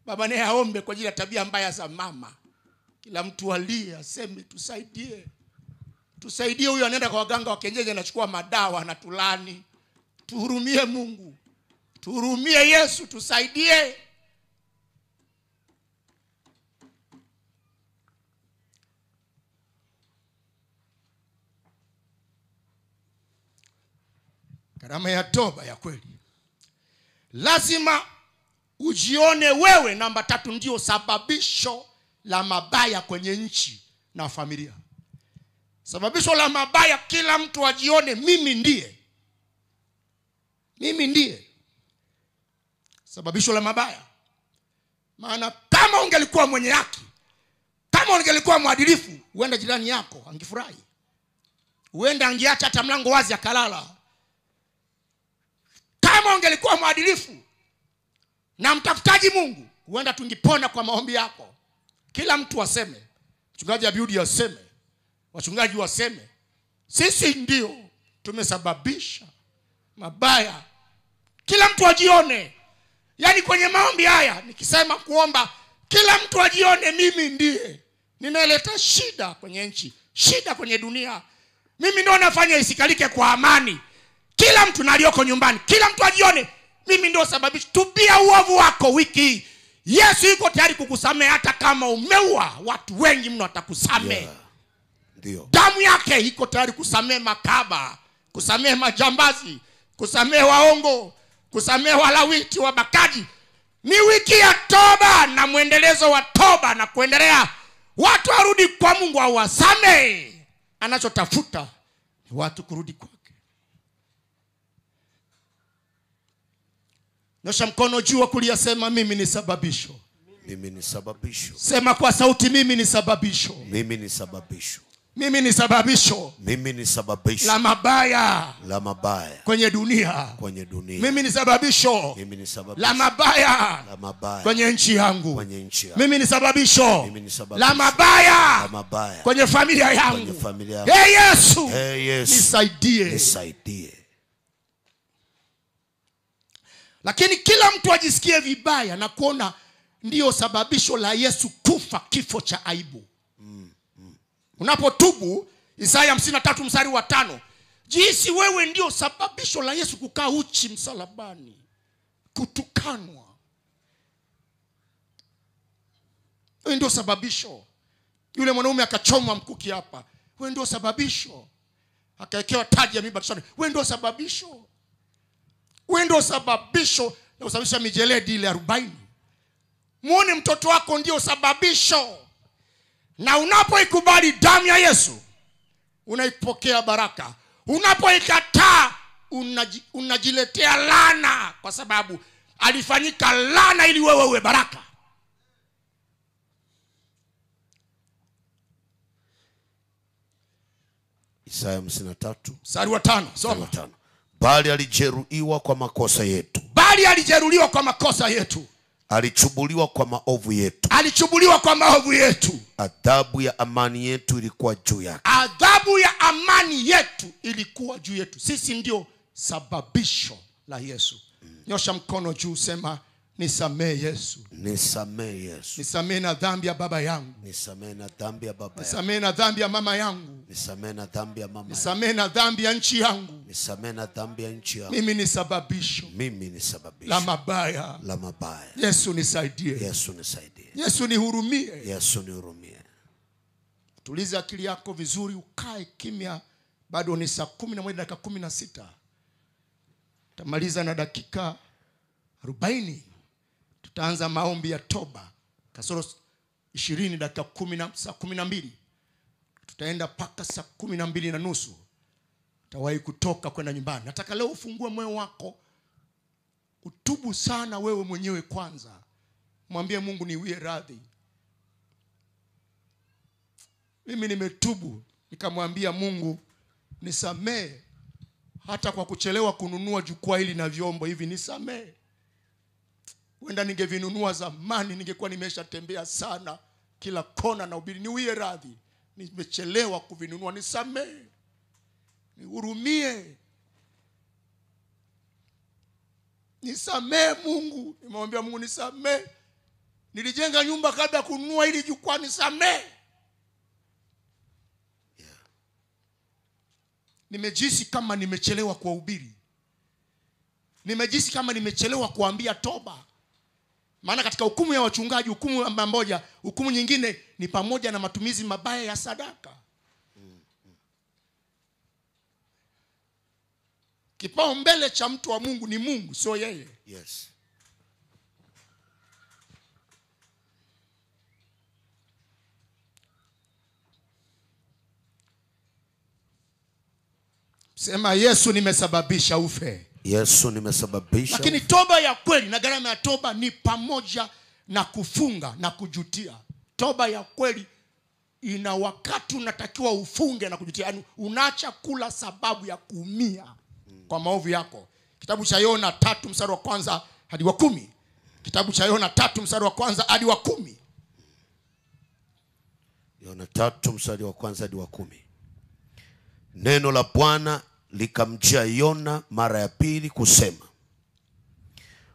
Baba naye aombe kwa ajili ya tabia mbaya za mama. Kila mtu alie aseme tusaidie. Tusaidie, huyu anaenda kwa waganga wa kienyeji anachukua madawa anatulani. Tuhurumie Mungu. Tuhurumie Yesu, tusaidie. Gharama ya toba ya kweli. Lazima ujione wewe, namba 3, ndio sababisho la mabaya kwenye nchi na familia. Sababisho la mabaya, kila mtu ajione mimi ndiye. Mimi ndiye sababisho la mabaya. Maana kama ungelikuwa mwenye haki, kama ungelikuwa mwadilifu, huenda jirani yako angefurahi. Huenda angeacha hata mlango wazi akalala. Kama ungelikuwa mwadilifu na mtafutaji Mungu, huenda tungipona kwa maombi yako. Kila mtu aseme, mchungaji Abiudi aseme, wachungaji waseme, sisi ndio tumesababisha mabaya. Kila mtu ajione. Yaani kwenye maombi haya nikisema kuomba, kila mtu ajione mimi ndiye ninaleta shida kwenye nchi, shida kwenye dunia. Mimi ndio nafanya isikalike kwa amani. Kila mtu nalioko nyumbani, kila mtu ajione mimi ndio sababisha. Tubia uovu wako wiki hii. Yesu yuko tayari kukusamehe hata kama umeua watu wengi mno, atakusamehe. Ndio. Damu yake iko tayari kusamehe makaba, kusamehe majambazi, kusamehe waongo, kusamehe walawiti, wabakaji. Ni wiki ya toba na muendelezo wa toba na kuendelea. Watu warudi kwa Mungu awasamehe. Anachotafuta ni watu kurudi kwake. Nyosha mkono juu wa kulia, sema mimi ni sababisho. Mimi ni sababisho. Sema kwa sauti, mimi ni sababisho. Mimi ni sababisho. Mimi ni sababisho. Mimi ni sababisho la mabaya. La mabaya kwenye dunia. Kwenye dunia. Mimi ni sababisho. Mimi ni sababisho la mabaya. La mabaya kwenye nchi yangu. Kwenye nchi yangu. Mimi ni sababisho. Mimi ni sababisho la mabaya. La mabaya kwenye familia yangu. Kwenye familia yangu. Hey Yesu. Hey Yesu. Nisaidie. Nisaidie. Lakini kila mtu ajisikie vibaya na kuona ndio sababisho la Yesu kufa kifo cha aibu. Unapotubu, Isaya 53 mstari wa 5, jihisi wewe ndio sababisho la Yesu kukaa uchi msalabani, kutukanwa. Wewe ndio sababisho. Yule mwanaume akachomwa mkuki hapa, wewe ndio sababisho. Akaekewa taji ya miiba kichwani, wewe ndio sababisho. Wewe ndio sababisho na usababisha mijeledi ile 40. Muone mtoto wako ndio sababisho. Na unapoikubali damu ya Yesu, unaipokea baraka. Unapoikataa, unajiletea laana, kwa sababu alifanyika laana ili wewe uwe baraka. Isaya 53 mstari wa 5, soma. Bali alijeruhiwa kwa makosa yetu. Bali alijeruhiwa kwa makosa yetu. Alichubuliwa kwa maovu yetu. Alichubuliwa kwa maovu yetu. Adhabu ya amani yetu ilikuwa juu yake. Adhabu ya amani yetu ilikuwa juu yetu. Sisi ndio sababisho la Yesu. Nyosha mkono juu, sema nisamehe Yesu. Nisamehe Yesu. Nisamehe na dhambi ya baba yangu. Nisamehe na dhambi ya baba yangu. Nisamehe na dhambi ya mama yangu. Nisamehe na dhambi ya mama yangu. Nisamehe na dhambi ya nchi yangu. Nisamehe na dhambi ya nchi yangu. Mimi ni sababisho. Mimi ni sababisho la mabaya. La mabaya. Yesu nisaidie. Yesu nisaidie. Yesu nihurumie. Yesu nihurumie. Tuliza akili yako vizuri, ukae kimya. Bado ni saa 11 dakika 16. Tamaliza na dakika 40. Tutaanza maombi ya toba. Kasoro 20 dakika 10 saa 12. Tutaenda paka saa 12:30. Utawahi kutoka kwenda nyumbani. Nataka leo ufungue moyo wako. Utubu sana wewe mwenyewe kwanza. Mwambie Mungu niwie radhi. Mimi nimetubu, nikamwambia Mungu nisamehe hata kwa kuchelewa kununua jukwaa hili na vyombo hivi, nisamehe. Wenda ningevinunua zamani, ningekuwa nimeshatembea sana kila kona na ubiri. Niwie radhi, nimechelewa kuvinunua, nisamehe. Nihurumie. Nisamehe Mungu. Nimemwambia Mungu nisamehe. Nilijenga nyumba kabla ya kununua hili jukwaa, nisamehe. nimejisi kama nimechelewa kuhubiri, nimejisi kama nimechelewa kuambia toba. Maana katika hukumu ya wachungaji, hukumu moja, hukumu nyingine ni pamoja na matumizi mabaya ya sadaka. Kipao mbele cha mtu wa Mungu ni Mungu, sio yeye. Yes. Sema Yesu, nimesababisha ufe. Yesu, nimesababisha. Lakini toba ya kweli na gharama ya toba ni pamoja na kufunga na kujutia. Toba ya kweli ina wakati unatakiwa ufunge na kujutia. Yani unaacha kula sababu ya kuumia kwa maovu yako. Kitabu cha Yona 3 mstari wa kwanza hadi wa 10. Kitabu cha Yona 3 mstari wa kwanza hadi wa 10. Yona 3 mstari wa kwanza hadi wa 10. Neno la Bwana likamjia Yona mara ya pili kusema,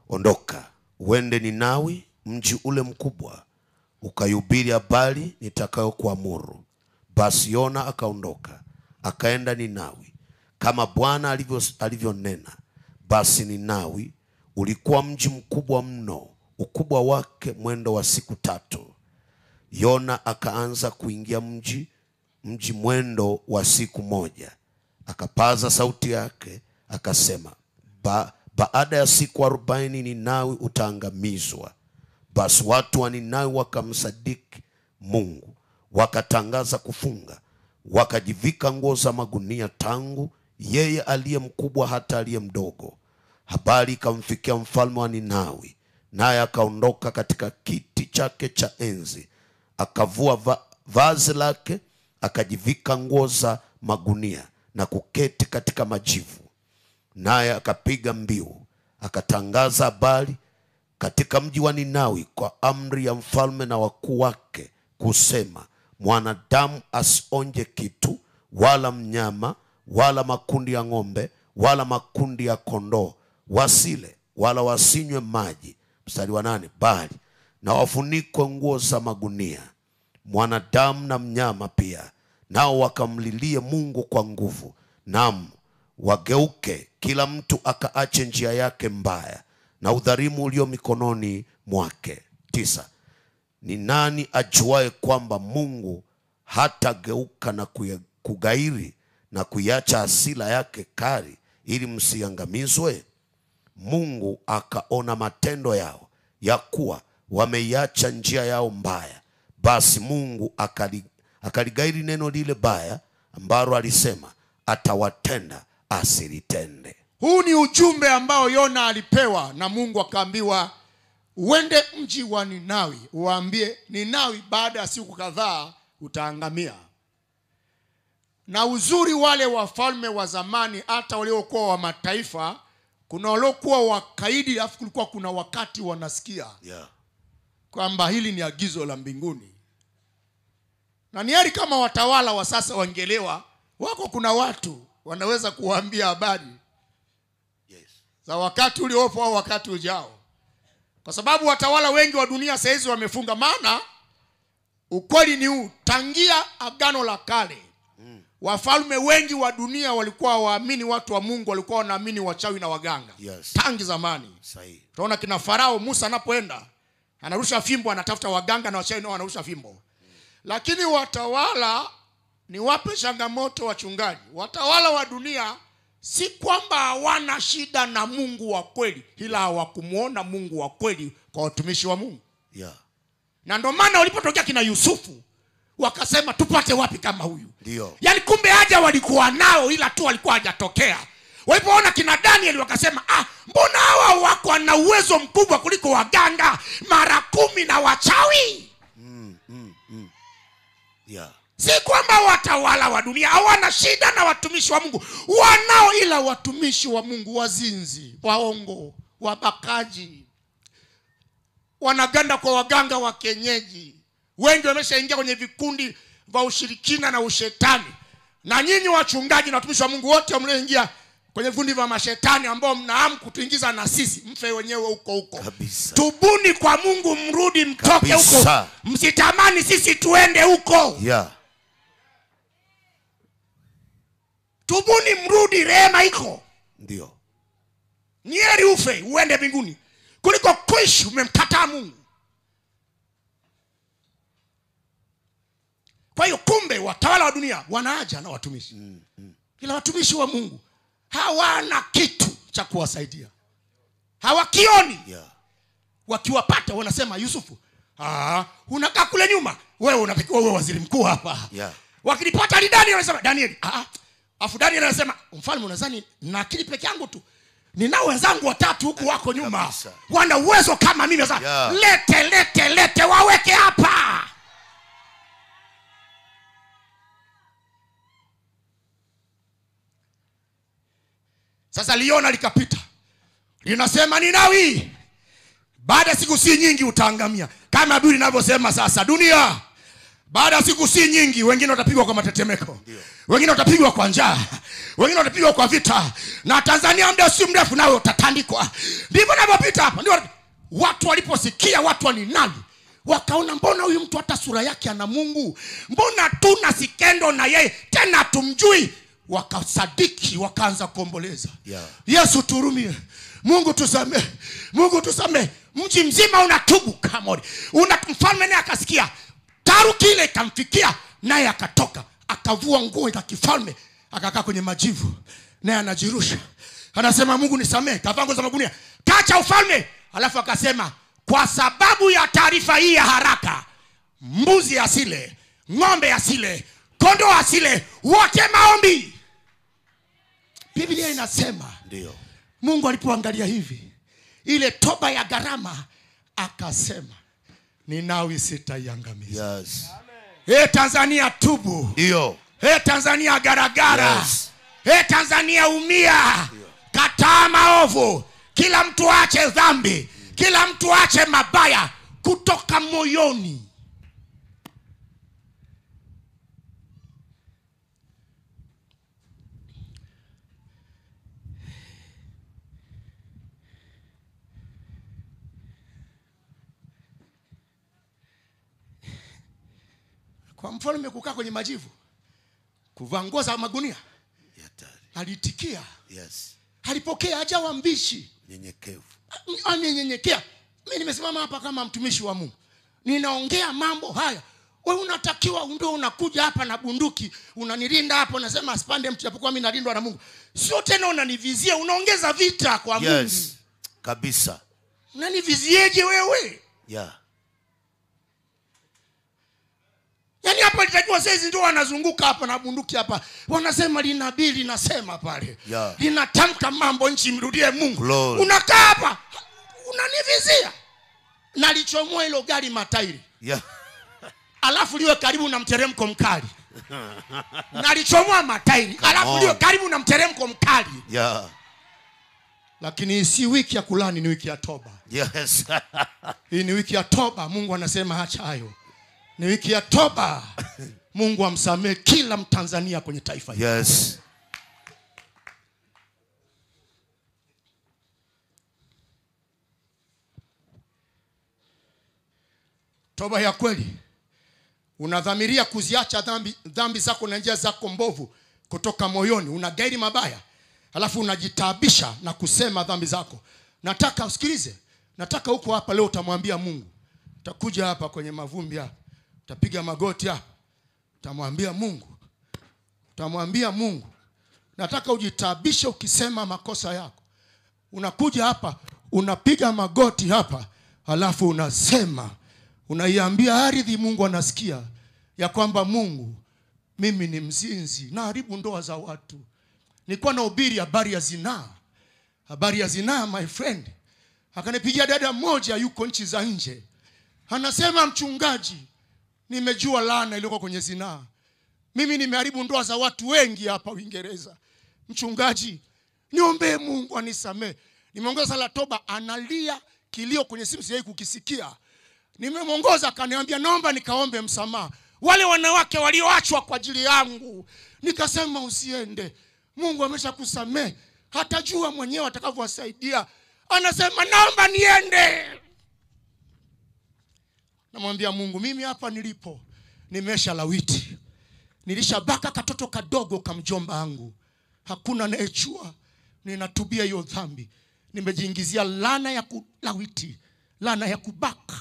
ondoka, uende Ninawi, mji ule mkubwa, ukahubiri habari nitakayokuamuru. Basi Yona akaondoka, akaenda Ninawi, kama Bwana alivyonena. Basi Ninawi ulikuwa mji mkubwa mno, ukubwa wake mwendo wa siku 3. Yona akaanza kuingia mji mwendo wa siku 1. Akapaza sauti yake akasema, baada ya siku 40 Ninawi utaangamizwa. Basi watu wa Ninawi wakamsadiki Mungu, wakatangaza kufunga, wakajivika nguo za magunia, tangu yeye aliye mkubwa hata aliye mdogo. Habari ikamfikia mfalme wa Ninawi, naye akaondoka katika kiti chake cha enzi, akavua vazi lake, akajivika nguo za magunia na kuketi katika majivu. Naye akapiga mbiu, akatangaza habari katika mji wa Ninawi kwa amri ya mfalme na wakuu wake, kusema, mwanadamu asionje kitu, wala mnyama, wala makundi ya ng'ombe, wala makundi ya kondoo, wasile wala wasinywe maji. Mstari wa 8, bali na wafunikwe nguo za magunia, mwanadamu na mnyama pia, nao wakamlilie Mungu kwa nguvu. Naam, wageuke kila mtu akaache njia yake mbaya na udhalimu ulio mikononi mwake. 9, ni nani ajuaye kwamba Mungu hatageuka na kugairi na kuiacha hasira yake kali, ili msiangamizwe? Mungu akaona matendo yao, ya kuwa wameiacha njia yao mbaya. Basi Mungu akaligairi neno lile baya ambalo alisema atawatenda, asilitende. Huu ni ujumbe ambao Yona alipewa na Mungu, akaambiwa uende mji wa Ninawi, uambie Ninawi baada ya siku kadhaa utaangamia. Na uzuri, wale wafalme wa zamani, hata waliokuwa wa mataifa, kuna waliokuwa wakaidi, alafu kulikuwa kuna wakati wanasikia kwamba hili ni agizo la mbinguni. Na ni heri kama watawala wa sasa wangelewa, wako kuna watu wanaweza kuambia habari za wakati uliopo au wakati ujao. Kwa sababu watawala wengi wa dunia sasa hizi wamefunga. Maana ukweli ni huu, tangia Agano la Kale wafalme wengi wa dunia walikuwa waamini watu wa Mungu, walikuwa wanaamini wachawi na waganga. Tangi zamani. Sahihi. Tunaona kina Farao, Musa anapoenda anarusha fimbo, anatafuta waganga na wachawi nao wanarusha fimbo. Lakini watawala, ni wape changamoto wachungaji, watawala wa dunia si kwamba hawana shida na Mungu wa kweli, ila hawakumuona Mungu wa kweli kwa watumishi wa Mungu. Na ndio maana walipotokea kina Yusufu wakasema tupate wapi kama huyu? Ndio. Yaani kumbe haja walikuwa nao, ila tu walikuwa hajatokea. Walipoona kina Daniel wakasema, mbona hawa wako na uwezo mkubwa kuliko waganga mara 10 na wachawi? Si kwamba watawala wa dunia hawana shida na watumishi wa Mungu, wanao, ila watumishi wa Mungu wazinzi, waongo, wabakaji, wanaganda kwa waganga wa kienyeji. Wengi wameshaingia kwenye vikundi vya ushirikina na ushetani. Na nyinyi wachungaji na watumishi wa Mungu wote mlioingia kwenye vikundi vya mashetani ambao mnaamu kutuingiza na sisi, mfe wenyewe huko. Tubuni kwa Mungu, mrudi, mtoke huko. Msitamani sisi tuende huko. tubuni mrudi, rehema iko. Ndio. Ni heri ufe uende mbinguni kuliko kuishi umemkataa Mungu. Kwa hiyo kumbe watawala wa dunia wanaaja na watumishi. Ila watumishi wa Mungu hawana kitu cha kuwasaidia. Hawakioni. Wakiwapata wanasema, Yusufu, unakaa kule nyuma, wewe unatakiwa uwe waziri mkuu hapa. Wakilipata ni Daniel, wanasema Daniel. Afu Daniel anasema, mfalme unadhani na akili peke yangu tu? Ninao wenzangu watatu huku wako nyuma. Wana uwezo kama mimi. Sasa lete waweke hapa. Sasa liona likapita. Linasema Ninawi, baada siku si nyingi utaangamia. Kama Biblia inavyosema sasa dunia, baada siku si nyingi wengine watapigwa kwa matetemeko. Wengine watapigwa kwa njaa. Wengine watapigwa kwa vita. Na Tanzania muda si mrefu nawe utatandikwa. Ndivyo ninavyopita hapa. Ndio watu waliposikia watu wa Ninawi wakaona, mbona huyu mtu hata sura yake ana Mungu? Mbona tuna sikendo na yeye tena tumjui? Wakasadiki, wakaanza kuomboleza. Yesu tuhurumie. Mungu tusamee. Mungu tusamee. Mji mzima unatubu kamori. Mfalme naye akasikia. Taruki ile ikamfikia, naye akatoka, akavua nguo za kifalme, akakaa kwenye majivu, naye anajirusha. Anasema, Mungu nisamee. Kavaa nguo za magunia, kacha ufalme. Alafu akasema, kwa sababu ya taarifa hii ya haraka, mbuzi asile, ng'ombe asile, kondoo asile, wote maombi. Biblia inasema ndio Mungu alipoangalia hivi ile toba ya gharama, akasema Ninawi sitaiangamiza. Tanzania tubu. Ndio. Tanzania garagara. Tanzania umia. Kataa maovu. Kila mtu aache dhambi. Kila mtu aache mabaya kutoka moyoni. Kwa mfalme kukaa kwenye majivu, kuvaa nguo za magunia, alitikia. Alipokea, ajawa mbishi, nyenyekevu. Anyenyenyekea. Mimi nimesimama hapa kama mtumishi wa Mungu, ninaongea mambo haya. Wewe unatakiwa ndio unakuja hapa na bunduki, unanilinda hapo, unasema asipande mtu, japokuwa mimi nalindwa na Mungu. Sio tena unanivizia, unaongeza vita kwa Mungu. Kabisa. Unanivizieje wewe? Yaani hapa litakiwa sasa ndio wanazunguka hapa na bunduki hapa. Wanasema linabii linasema pale. Linatamka mambo nchi mrudie Mungu. Unakaa hapa unanivizia. Na lichomoa hilo gari matairi. Alafu liwe karibu na mteremko mkali. Na lichomoa matairi. Alafu liwe karibu na mteremko mkali. Lakini si wiki ya kulani, ni wiki ya toba. Hii ni wiki ya toba. Mungu anasema acha hayo. Ni wiki ya toba. Mungu amsamehe kila Mtanzania kwenye taifa hili. Toba ya kweli. Unadhamiria kuziacha dhambi zako na njia zako mbovu kutoka moyoni. Unagairi mabaya. Alafu unajitaabisha na kusema dhambi zako. Nataka usikilize. Nataka huko hapa leo utamwambia Mungu. Utakuja hapa kwenye mavumbi hapa. Utapiga magoti hapa. Utamwambia Mungu. Utamwambia Mungu. Nataka ujitabishe ukisema makosa yako. Unakuja hapa, unapiga magoti hapa, alafu unasema, unaiambia ardhi, Mungu anasikia ya kwamba Mungu, mimi ni mzinzi, naharibu ndoa za watu. Nilikuwa nahubiri habari ya zinaa. Habari ya zinaa, my friend. Akanipigia dada mmoja yuko nchi za nje. Anasema, mchungaji, nimejua laana iliyoko kwenye zinaa. Mimi nimeharibu ndoa za watu wengi hapa Uingereza. Mchungaji, niombe Mungu anisamee. Nimeongoza sala toba, analia kilio kwenye simu, sijawahi kukisikia. Nimemwongoza akaniambia naomba nikaombe msamaha wale wanawake walioachwa kwa ajili yangu. Nikasema usiende. Mungu ameshakusamee. Hatajua mwenyewe atakavyowasaidia. Anasema naomba niende. Namwambia Mungu, mimi hapa nilipo nimesha lawiti. Nilishabaka katoto kadogo kamjomba wangu. hakuna anayejua ninatubia hiyo dhambi. Nimejiingizia laana ya kulawiti, laana ya kubaka.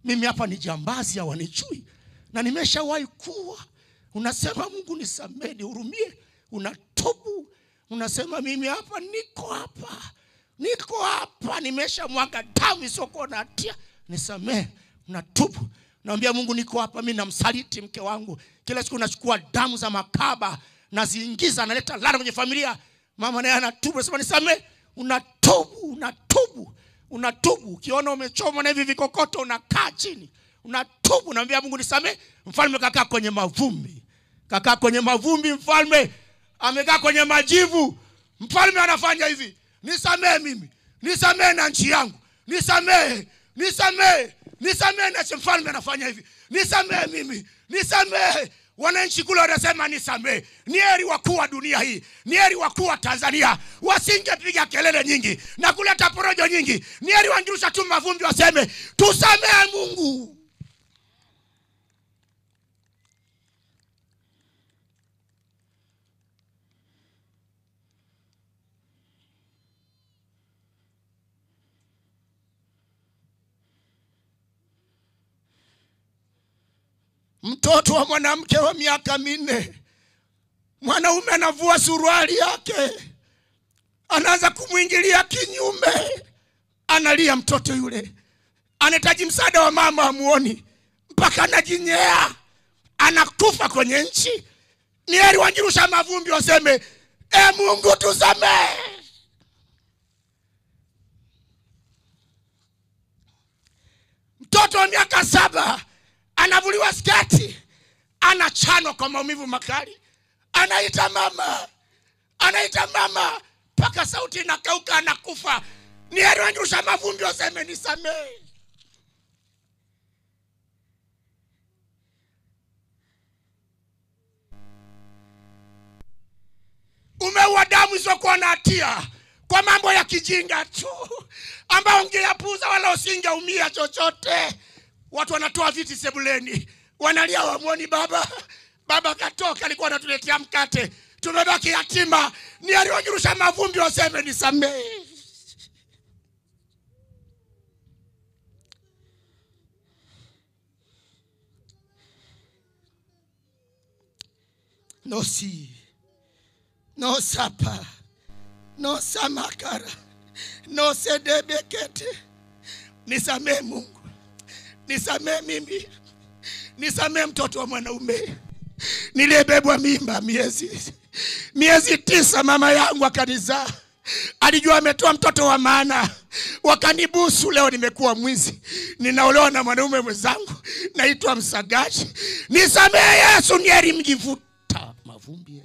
Mimi hapa ni jambazi, hawanijui. Na nimeshawahi kuwa. Unasema Mungu nisamehe, nihurumie. Unatubu. Unasema mimi hapa niko hapa. Nimeshamwaga damu isiyokuwa na hatia. Nisamehe. Unatubu. Naambia Mungu niko hapa, mimi namsaliti mke wangu. Kila siku nachukua damu za makaba, naziingiza, naleta laana kwenye familia. Mama naye anatubu, anasema nisamehe. Unatubu. Ukiona umechoma na hivi vikokoto unakaa chini. Unatubu, naambia Mungu nisamehe. Mfalme kakaa kwenye mavumbi, mfalme amekaa kwenye majivu. Mfalme anafanya hivi, nisamehe mimi, nisamehe na nchi yangu, nisamehe. Na mfalme anafanya hivi, nisamehe mimi, nisamehe. Wananchi kule wanasema nisamehe. Ni heri wakuu wa dunia hii, ni heri wakuu wa Tanzania wasingepiga kelele nyingi na kuleta porojo nyingi. Ni heri wanjurusha tu mavumbi waseme tusamehe Mungu. Mtoto wa mwanamke wa miaka 4, mwanaume anavua suruali yake, anaanza kumwingilia kinyume, analia. Mtoto yule anahitaji msaada wa mama, hamuoni, mpaka anajinyea, anakufa kwenye nchi. Ni heri wanjirusha mavumbi waseme Mungu tusamehe. Mtoto wa miaka 7 anavuliwa sketi, anachanwa kwa maumivu makali, anaita mama, mpaka sauti inakauka, anakufa. Ni heri wanjurusha mavumbi waseme nisamehe. Umeua damu isiyokuwa na hatia kwa mambo ya kijinga tu, ambao ungeyapuza wala usingeumia chochote. Watu wanatoa viti sebuleni, wanalia, wamuoni baba katoka, alikuwa anatuletea mkate, tumebaki yatima. Ni aliojurusha mavumbi waseme nisamehe. No sapa, no samakara, no sedebekete. Nisamehe Mungu. Nisamehe mimi. Nisamehe mtoto wa mwanaume. Nilibebwa mimba miezi 9, mama yangu akanizaa. Alijua ametoa mtoto wa maana, wakanibusu. Leo nimekuwa mwizi, ninaolewa na mwanaume mwenzangu, naitwa msagaji. Nisamehe Yesu. Ni heri mjivuta mavumbi.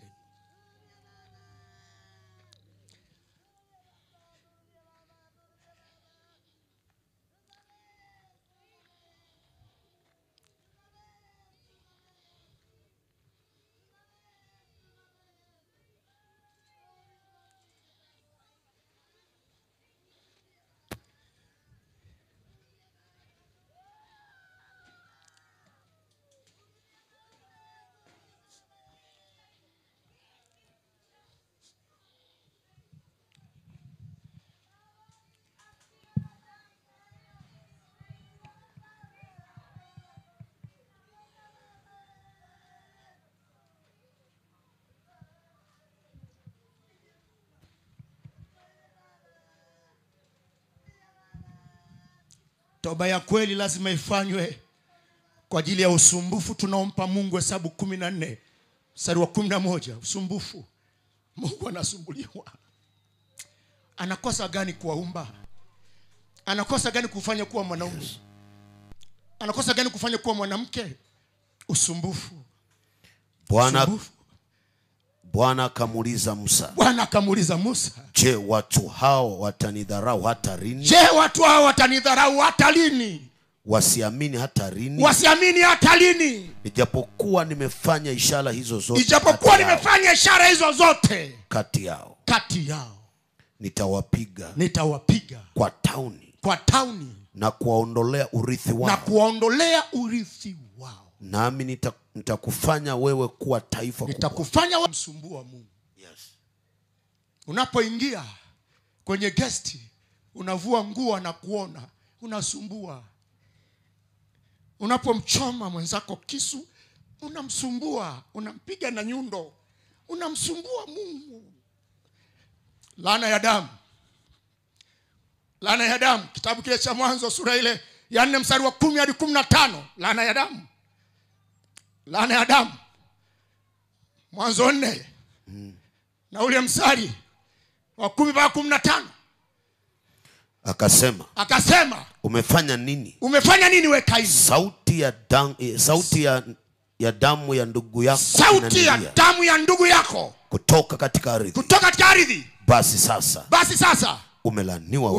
Toba ya kweli lazima ifanywe kwa ajili ya usumbufu tunaompa Mungu. Hesabu 14 mstari wa 11. Usumbufu. Mungu anasumbuliwa. Anakosa gani kuwaumba? Anakosa gani kufanya kuwa mwanaume? Anakosa gani kufanya kuwa mwanamke? Usumbufu. Bwana akamuuliza Musa. Je, watu hao watanidharau hata lini? Wasiamini hata lini? Ijapokuwa nimefanya ishara hizo zote kati yao. Nitawapiga kwa tauni na kuwaondolea urithi wao. Nami nitakufanya wewe kuwa taifa kubwa. Nitakufanya wewe msumbua Mungu. Yes. Unapoingia kwenye guest, unavua nguo na kuona, unasumbua. Unapomchoma mwenzako kisu, unamsumbua, unampiga na nyundo, unamsumbua Mungu. Laana ya damu. Laana ya damu. Kitabu kile cha Mwanzo sura ile ya 4 mstari wa 10 hadi 15. Laana ya damu. Laana ya damu. Mwanzo 4. Na ule mstari wa 10 mpaka 15. Akasema, umefanya nini? Umefanya nini we Kaini? Sauti ya damu ya ndugu yako. Sauti ya damu ya ndugu yako kutoka katika ardhi. Kutoka katika ardhi. Basi sasa umelaaniwa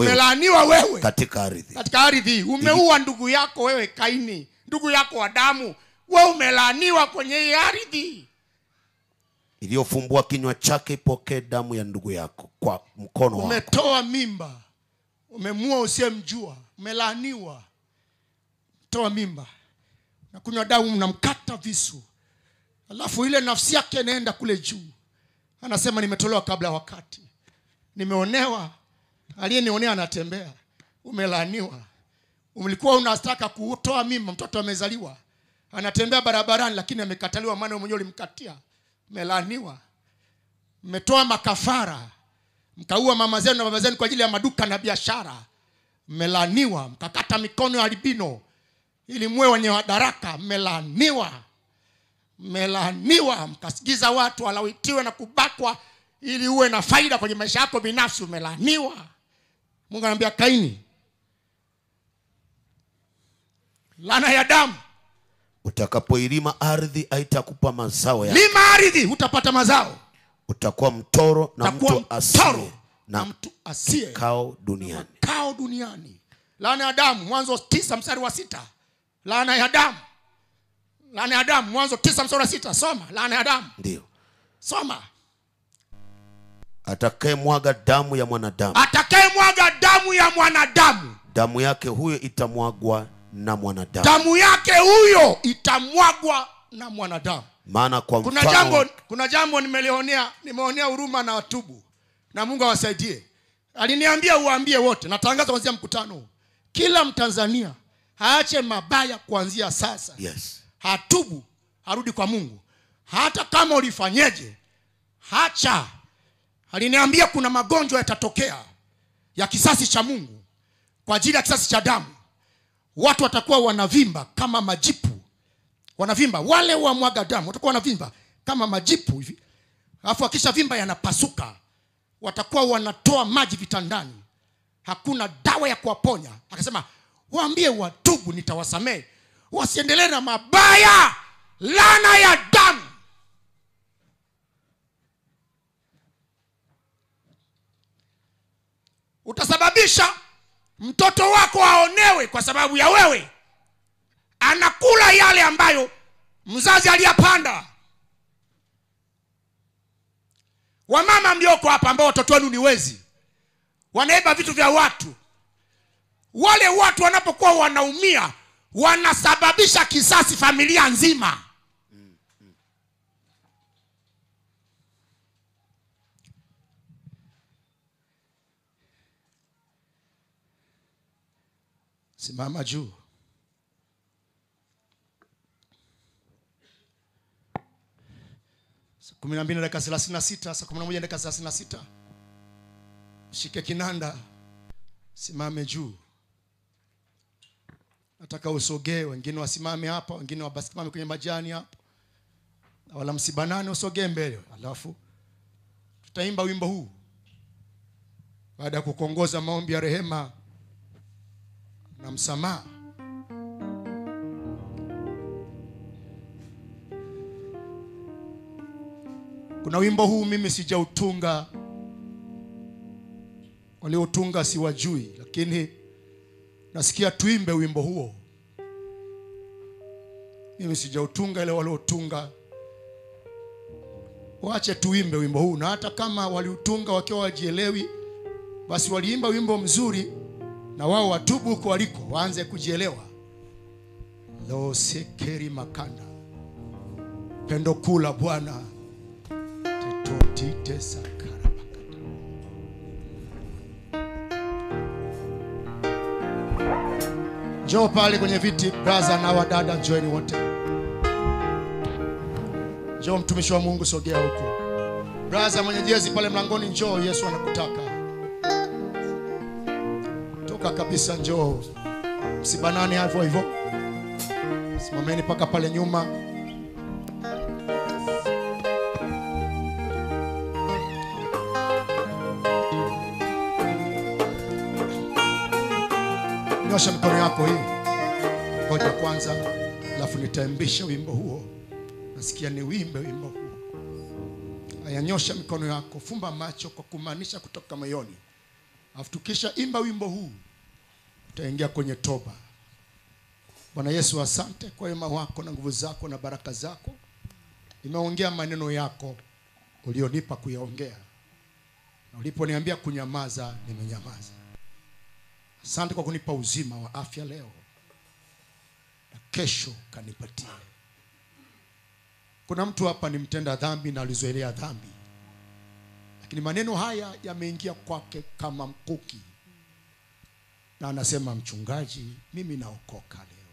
wewe katika ardhi. Katika ardhi umeua ndugu yako wewe Kaini, ndugu yako wa damu. Wewe umelaaniwa kwenye ardhi. Iliyofumbua kinywa chake ipokee damu ya ndugu yako kwa mkono wako. Umetoa mimba. Umemua usiyemjua. Umelaaniwa. Toa mimba. Na kunywa damu, mnamkata visu. Alafu ile nafsi yake inaenda kule juu. Anasema nimetolewa kabla wakati. Nimeonewa. Aliyenionea anatembea. Umelaaniwa. Ulikuwa unataka kutoa mimba, mtoto amezaliwa. Anatembea barabarani lakini amekataliwa maana mwenyewe ulimkatia. Umelaaniwa. Mmetoa makafara. Mkaua mama zenu na baba zenu kwa ajili ya maduka na biashara. Mmelaaniwa. Mkakata mikono ya albino ili muwe wenye madaraka. Mmelaaniwa. Mmelaaniwa. Mkasigiza watu walawitiwe na kubakwa ili uwe na faida kwenye maisha yako binafsi. Mmelaaniwa. Mungu anambia Kaini, laana ya damu. Utakapoilima ardhi haitakupa mazao yake. Lima ardhi utapata mazao. Utakuwa mtoro na mtu asiye kao duniani. Laana ya damu. Mwanzo 9 mstari wa 6. Laana ya damu. Laana ya damu. Mwanzo 9 mstari wa 6. Soma. Laana ya damu. Ndio. Soma. Atakayemwaga damu ya mwanadamu. Atakayemwaga damu ya mwanadamu. Damu yake huyo itamwagwa na mwanadamu. Damu yake huyo itamwagwa na mwanadamu. Maana kwa kuna jambo nimeonea huruma na watubu. Na Mungu awasaidie. Aliniambia uwaambie wote. Natangaza kuanzia mkutano. Kila Mtanzania aache mabaya kuanzia sasa. Yes. Hatubu, harudi kwa Mungu. Hata kama ulifanyeje, hacha. Aliniambia kuna magonjwa yatatokea ya kisasi cha Mungu kwa ajili ya kisasi cha damu. Watu watakuwa wanavimba kama majipu. Wanavimba wale wa mwaga damu, watakuwa wanavimba kama majipu hivi. Alafu akisha vimba yanapasuka. Watakuwa wanatoa maji vitandani. Hakuna dawa ya kuwaponya. Akasema, waambie watubu nitawasamehe. Wasiendelee na mabaya. Laana ya damu. Utasababisha mtoto wako aonewe kwa sababu ya wewe. Anakula yale ambayo mzazi aliyapanda. Wamama mlioko hapa ambao watoto wenu ni wezi, wanaiba vitu vya watu. Wale watu wanapokuwa wanaumia, wanasababisha kisasi familia nzima. Simama juu. Saa 12:36, saa 11:36. Shike kinanda. Simame juu. Nataka usogee, wengine wasimame hapa, wengine wabasimame kwenye majani hapa. Wala msibanane, usogee mbele. Alafu tutaimba wimbo huu. Baada ya kukuongoza maombi ya rehema na msamaha. Kuna wimbo huu mimi sijautunga. Waliotunga siwajui, lakini nasikia tuimbe wimbo huo. Mimi sijautunga, ile waliotunga waache tuimbe wimbo huu. Na hata kama waliutunga wakiwa wajielewi, basi waliimba wimbo mzuri, na wao watubu huko waliko, waanze kujielewa. Lo sekeri makanda. Pendo kula Bwana. Tetotite sakara makanda. Njoo pale kwenye viti, brother na wadada, njoeni wote. Njoo mtumishi wa Mungu, sogea huko. Brother mwenye jezi pale mlangoni, njoo, Yesu anakutaka. Toka kabisa, njoo. Msibanane hivyo hivyo. Simameni paka pale nyuma. Nyosha mikono yako hii. Ngoja kwanza, alafu nitaimbisha wimbo huo. Nasikia ni wimbo huo. Haya, nyosha mikono yako, fumba macho kwa kumaanisha kutoka moyoni. Alafu tukisha imba wimbo huu, utaingia kwenye toba. Bwana Yesu, asante kwa wema wako na nguvu zako na baraka zako. Nimeongea maneno yako ulionipa kuyaongea. Na uliponiambia kunyamaza, nimenyamaza. Asante kwa kunipa uzima wa afya leo. Na kesho kanipatie. Kuna mtu hapa ni mtenda dhambi na alizoelea dhambi. Lakini maneno haya yameingia kwake kama mkuki. Na anasema, mchungaji, mimi naokoka leo.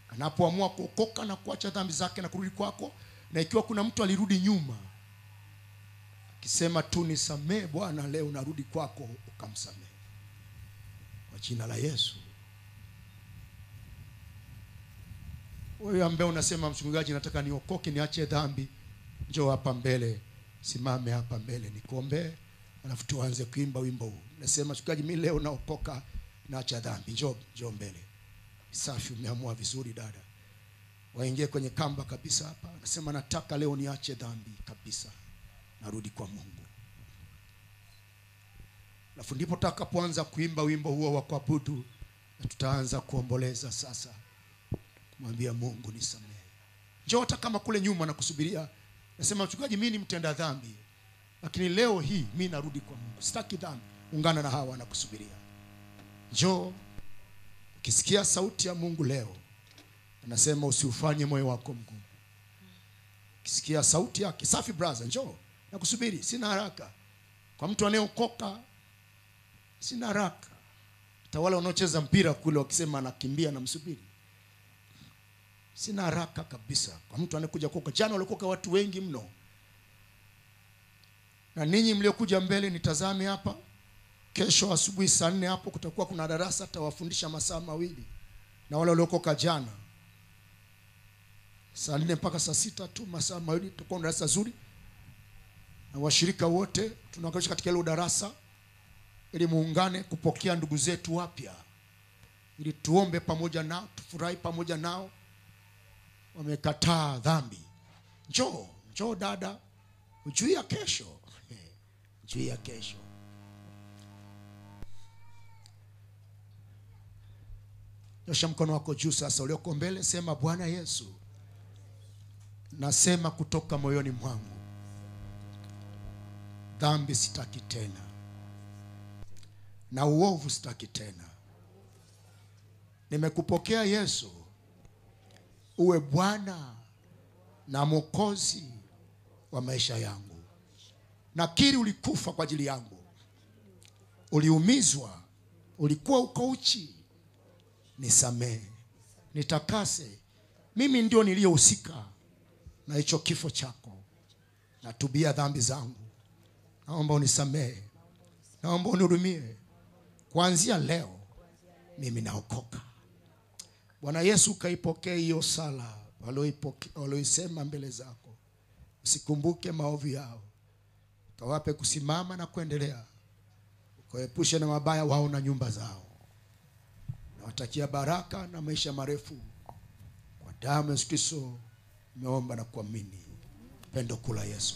Anapoamua kuokoka na kuacha dhambi zake na kurudi kwako, na ikiwa kuna mtu alirudi nyuma akisema tu nisamee Bwana, leo narudi kwako, ukamsamee kwa jina la Yesu. Wewe ambaye unasema, mchungaji, nataka niokoke niache dhambi, njoo hapa mbele, simame hapa mbele nikuombee, alafu tuanze kuimba wimbo huu. Nasema, mchungaji, mimi leo naokoka naacha dhambi, njoo mbele. Safi, umeamua vizuri dada. Waingie kwenye kamba kabisa hapa. Nasema, nataka leo niache dhambi kabisa, narudi kwa Mungu. Alafu ndipo tutakapoanza kuimba wimbo huo wa kuabudu, na tutaanza kuomboleza sasa, kumwambia Mungu nisamehe. Njoo hata kama kule nyuma na kusubiria. Nasema, mchungaji, mimi ni mtenda dhambi, lakini leo hii mimi narudi kwa Mungu, sitaki dhambi. Ungana na hawa na kusubiria. Njoo. Ukisikia sauti ya Mungu leo, anasema usiufanye moyo wako mgumu. Ukisikia sauti yake, safi brother, njoo. Nakusubiri, sina haraka. Kwa mtu anayeokoka sina haraka. Hata wale wanaocheza mpira kule wakisema anakimbia na msubiri, sina haraka kabisa. Kwa mtu anayekuja kuokoka, jana walikoka watu wengi mno. Na ninyi mliokuja mbele nitazame hapa. Kesho asubuhi saa 4 hapo kutakuwa kuna darasa, tawafundisha masaa 2. Na wale waliokoka jana, saa 4 mpaka saa 6 tu, masaa 2 tutakuwa na darasa zuri. Na washirika wote tunawakaribisha katika hilo darasa, ili muungane kupokea ndugu zetu wapya, ili tuombe pamoja nao, tufurahi pamoja nao. Wamekataa dhambi. Njoo dada, ujui ya kesho. Ujui ya kesho. Nyosha mkono wako juu sasa, ulioko mbele, sema, Bwana Yesu, nasema kutoka moyoni mwangu, dhambi sitaki tena, na uovu sitaki tena. Nimekupokea Yesu, uwe Bwana na Mwokozi wa maisha yangu. Nakiri ulikufa kwa ajili yangu, uliumizwa, ulikuwa uko uchi. Nisamehe, nitakase. Mimi ndio niliyehusika na hicho kifo chako. Natubia dhambi zangu. Naomba unisamehe. Naomba unihurumie. Kuanzia leo mimi naokoka. Bwana Yesu, kaipokee hiyo sala walioisema mbele zako. Usikumbuke maovu yao. Kawape kusimama na kuendelea. Ukaepushe na mabaya wao na nyumba zao. Nawatakia baraka na maisha marefu. Kwa damu ya Yesu Kristo nimeomba na kuamini. Pendo kula Yesu.